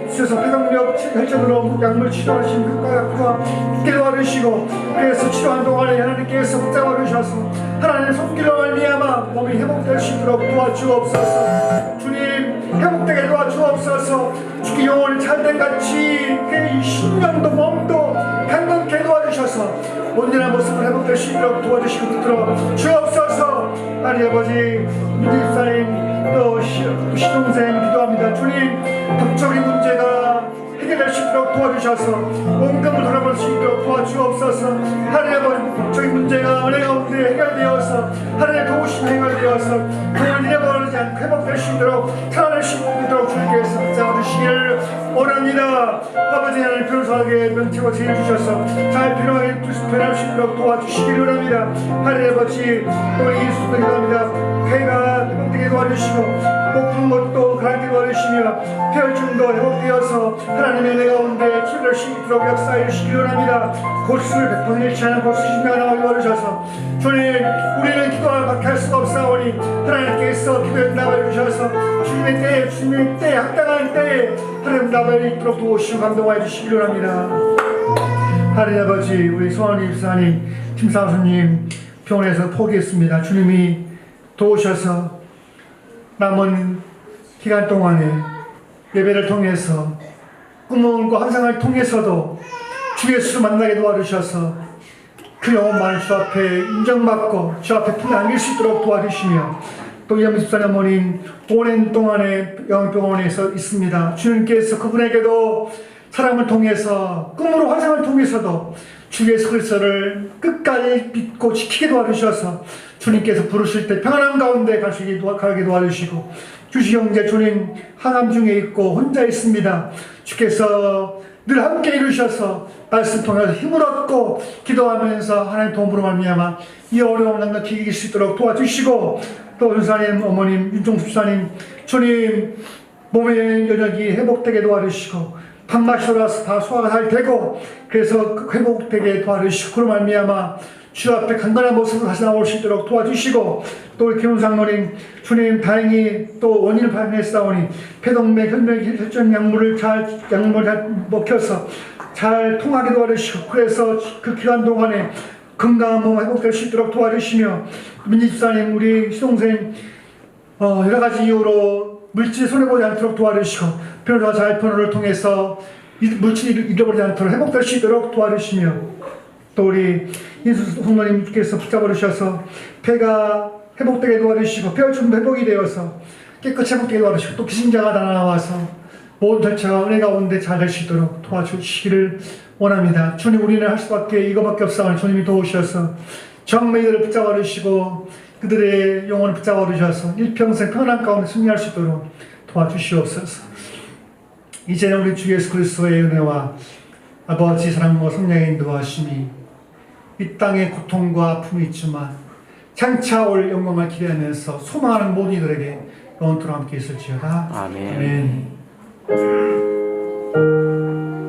주셔서 폐경력 혈전으로 약물 치료하신 그과 함께 도와주시고, 그래서 치료한 동안에 하나님께서 붙잡아 주셔서 하나님의 손길로 말미암아 몸이 회복될 수 있도록 도와주옵소서. 주님, 회복되게 도와주옵소서. 주께 영혼이 잘된 같이 그의 심령도 몸도 강건케 도와주셔서 온전한 모습을 회복될 수 있도록 도와주시고 붙들어 주옵소서. 하나님 아버지, 민지집사님 또 시동생 기도합니다. 주님, 법적인 문제가 해결될 수 있도록 도와주셔서 원금을 돌아볼 수 있도록 도와주옵소서. 하나님 아버지, 법적인 문제가 은혜 가운데 해결되어서 하나님의 도우심 해결되어서 돈을 잃어버리지 않고 회복될 수 있도록 살아날 수 있도록 주님께서 붙잡아주시기를 원합니다. 아버지 하나님 변호사에게 명치고 제일 주셔서 잘 변호하게 변할 수 있도록 도와주시기를 원합니다. 하나님 아버지, 또 예수도 기도합니다. 폐가 회복되게 도와주시고 목푼 것도 가라앉게 도와주시며 폐혈증도 회복되어서 하나님의 은혜 가운데 치료될 수 있도록 역사해 주시기 원합니다. 고수를 100% 잃지 않은 고수 신명을 나오게 도와주셔서 주님, 우리는 기도를 밖에 할 수가 없사오니 하나님께서 기도에 답을 주셔서 주님의 때에 합당한 때에 하나님 답을 있도록 도우시고 감동해 주시기 원합니다. 하나님 아버지, 우리 소원님 집사님, 김상수님 병원에서 포기했습니다. 주님이 도우셔서 남은 기간 동안에 예배를 통해서 꿈과 환상을 통해서도 주 예수를 만나게 도와주셔서 그 영혼만을 주 앞에 인정받고 주 앞에 품에 안길 수 있도록 도와주시며 또 이현미 집사님 어머님 오랜 동안에 영병원에서 있습니다. 주님께서 그분에게도 사람을 통해서 꿈으로 환상을 통해서도 주 예수 그리스도를 끝까지 믿고 지키게 도와주셔서 주님께서 부르실 때 평안함 가운데 가게 도와주시고 주시 형제 주님 항암 중에 있고 혼자 있습니다. 주께서 늘 함께 이루셔서 말씀 통해서 힘을 얻고 기도하면서 하나님 도움으로 말미암아 이 어려움을 넉넉히 이길 수 있도록 도와주시고 또 윤사님 어머님 윤종수 집사님 주님 몸의 연약이 회복되게 도와주시고 밥맛이 돌아서 다 소화가 잘 되고 그래서 회복되게 도와주시고 그로 말미암아 주 앞에 간단한 모습으로 다시 나올 수 있도록 도와주시고 또 우리 김훈상노님 주님 다행히 또 원인을 발견했사오니 폐동맥 혈전 약물을 잘 먹혀서 잘 통하게 도와주시고 그래서 그 기간 동안에 건강한 몸 회복될 수 있도록 도와주시며 민지집사님 우리 시동생 여러 가지 이유로 물질에 손해보지 않도록 도와주시고 변호사 잘 변호를 통해서 물질이 잃어버리지 않도록 회복될 수 있도록 도와주시며 또 우리 인수 성도님께서 붙잡아주셔서 폐가 회복되게 도와주시고 폐혈증도 회복이 되어서 깨끗이 회복되게 도와주시고 또 기신자가 나와서 모든 절차가 은혜 가운데 잘 될 수 있도록 도와주시기를 원합니다. 주님 우리는 할 수밖에 이거밖에 없사오니 주님이 도우셔서 정매이들을 붙잡아주시고 그들의 영혼을 붙잡아주셔서 일평생 평안한 가운데 승리할 수 있도록 도와주시옵소서. 이제는 우리 주 예수 그리스도의 은혜와 아버지 사랑과 성령의 인도하심이 이 땅의 고통과 아픔이 있지만 장차 올 영광을 기대하면서 소망하는 모든 이들에게 영원토록 함께 있을지어다. 아멘. 아멘.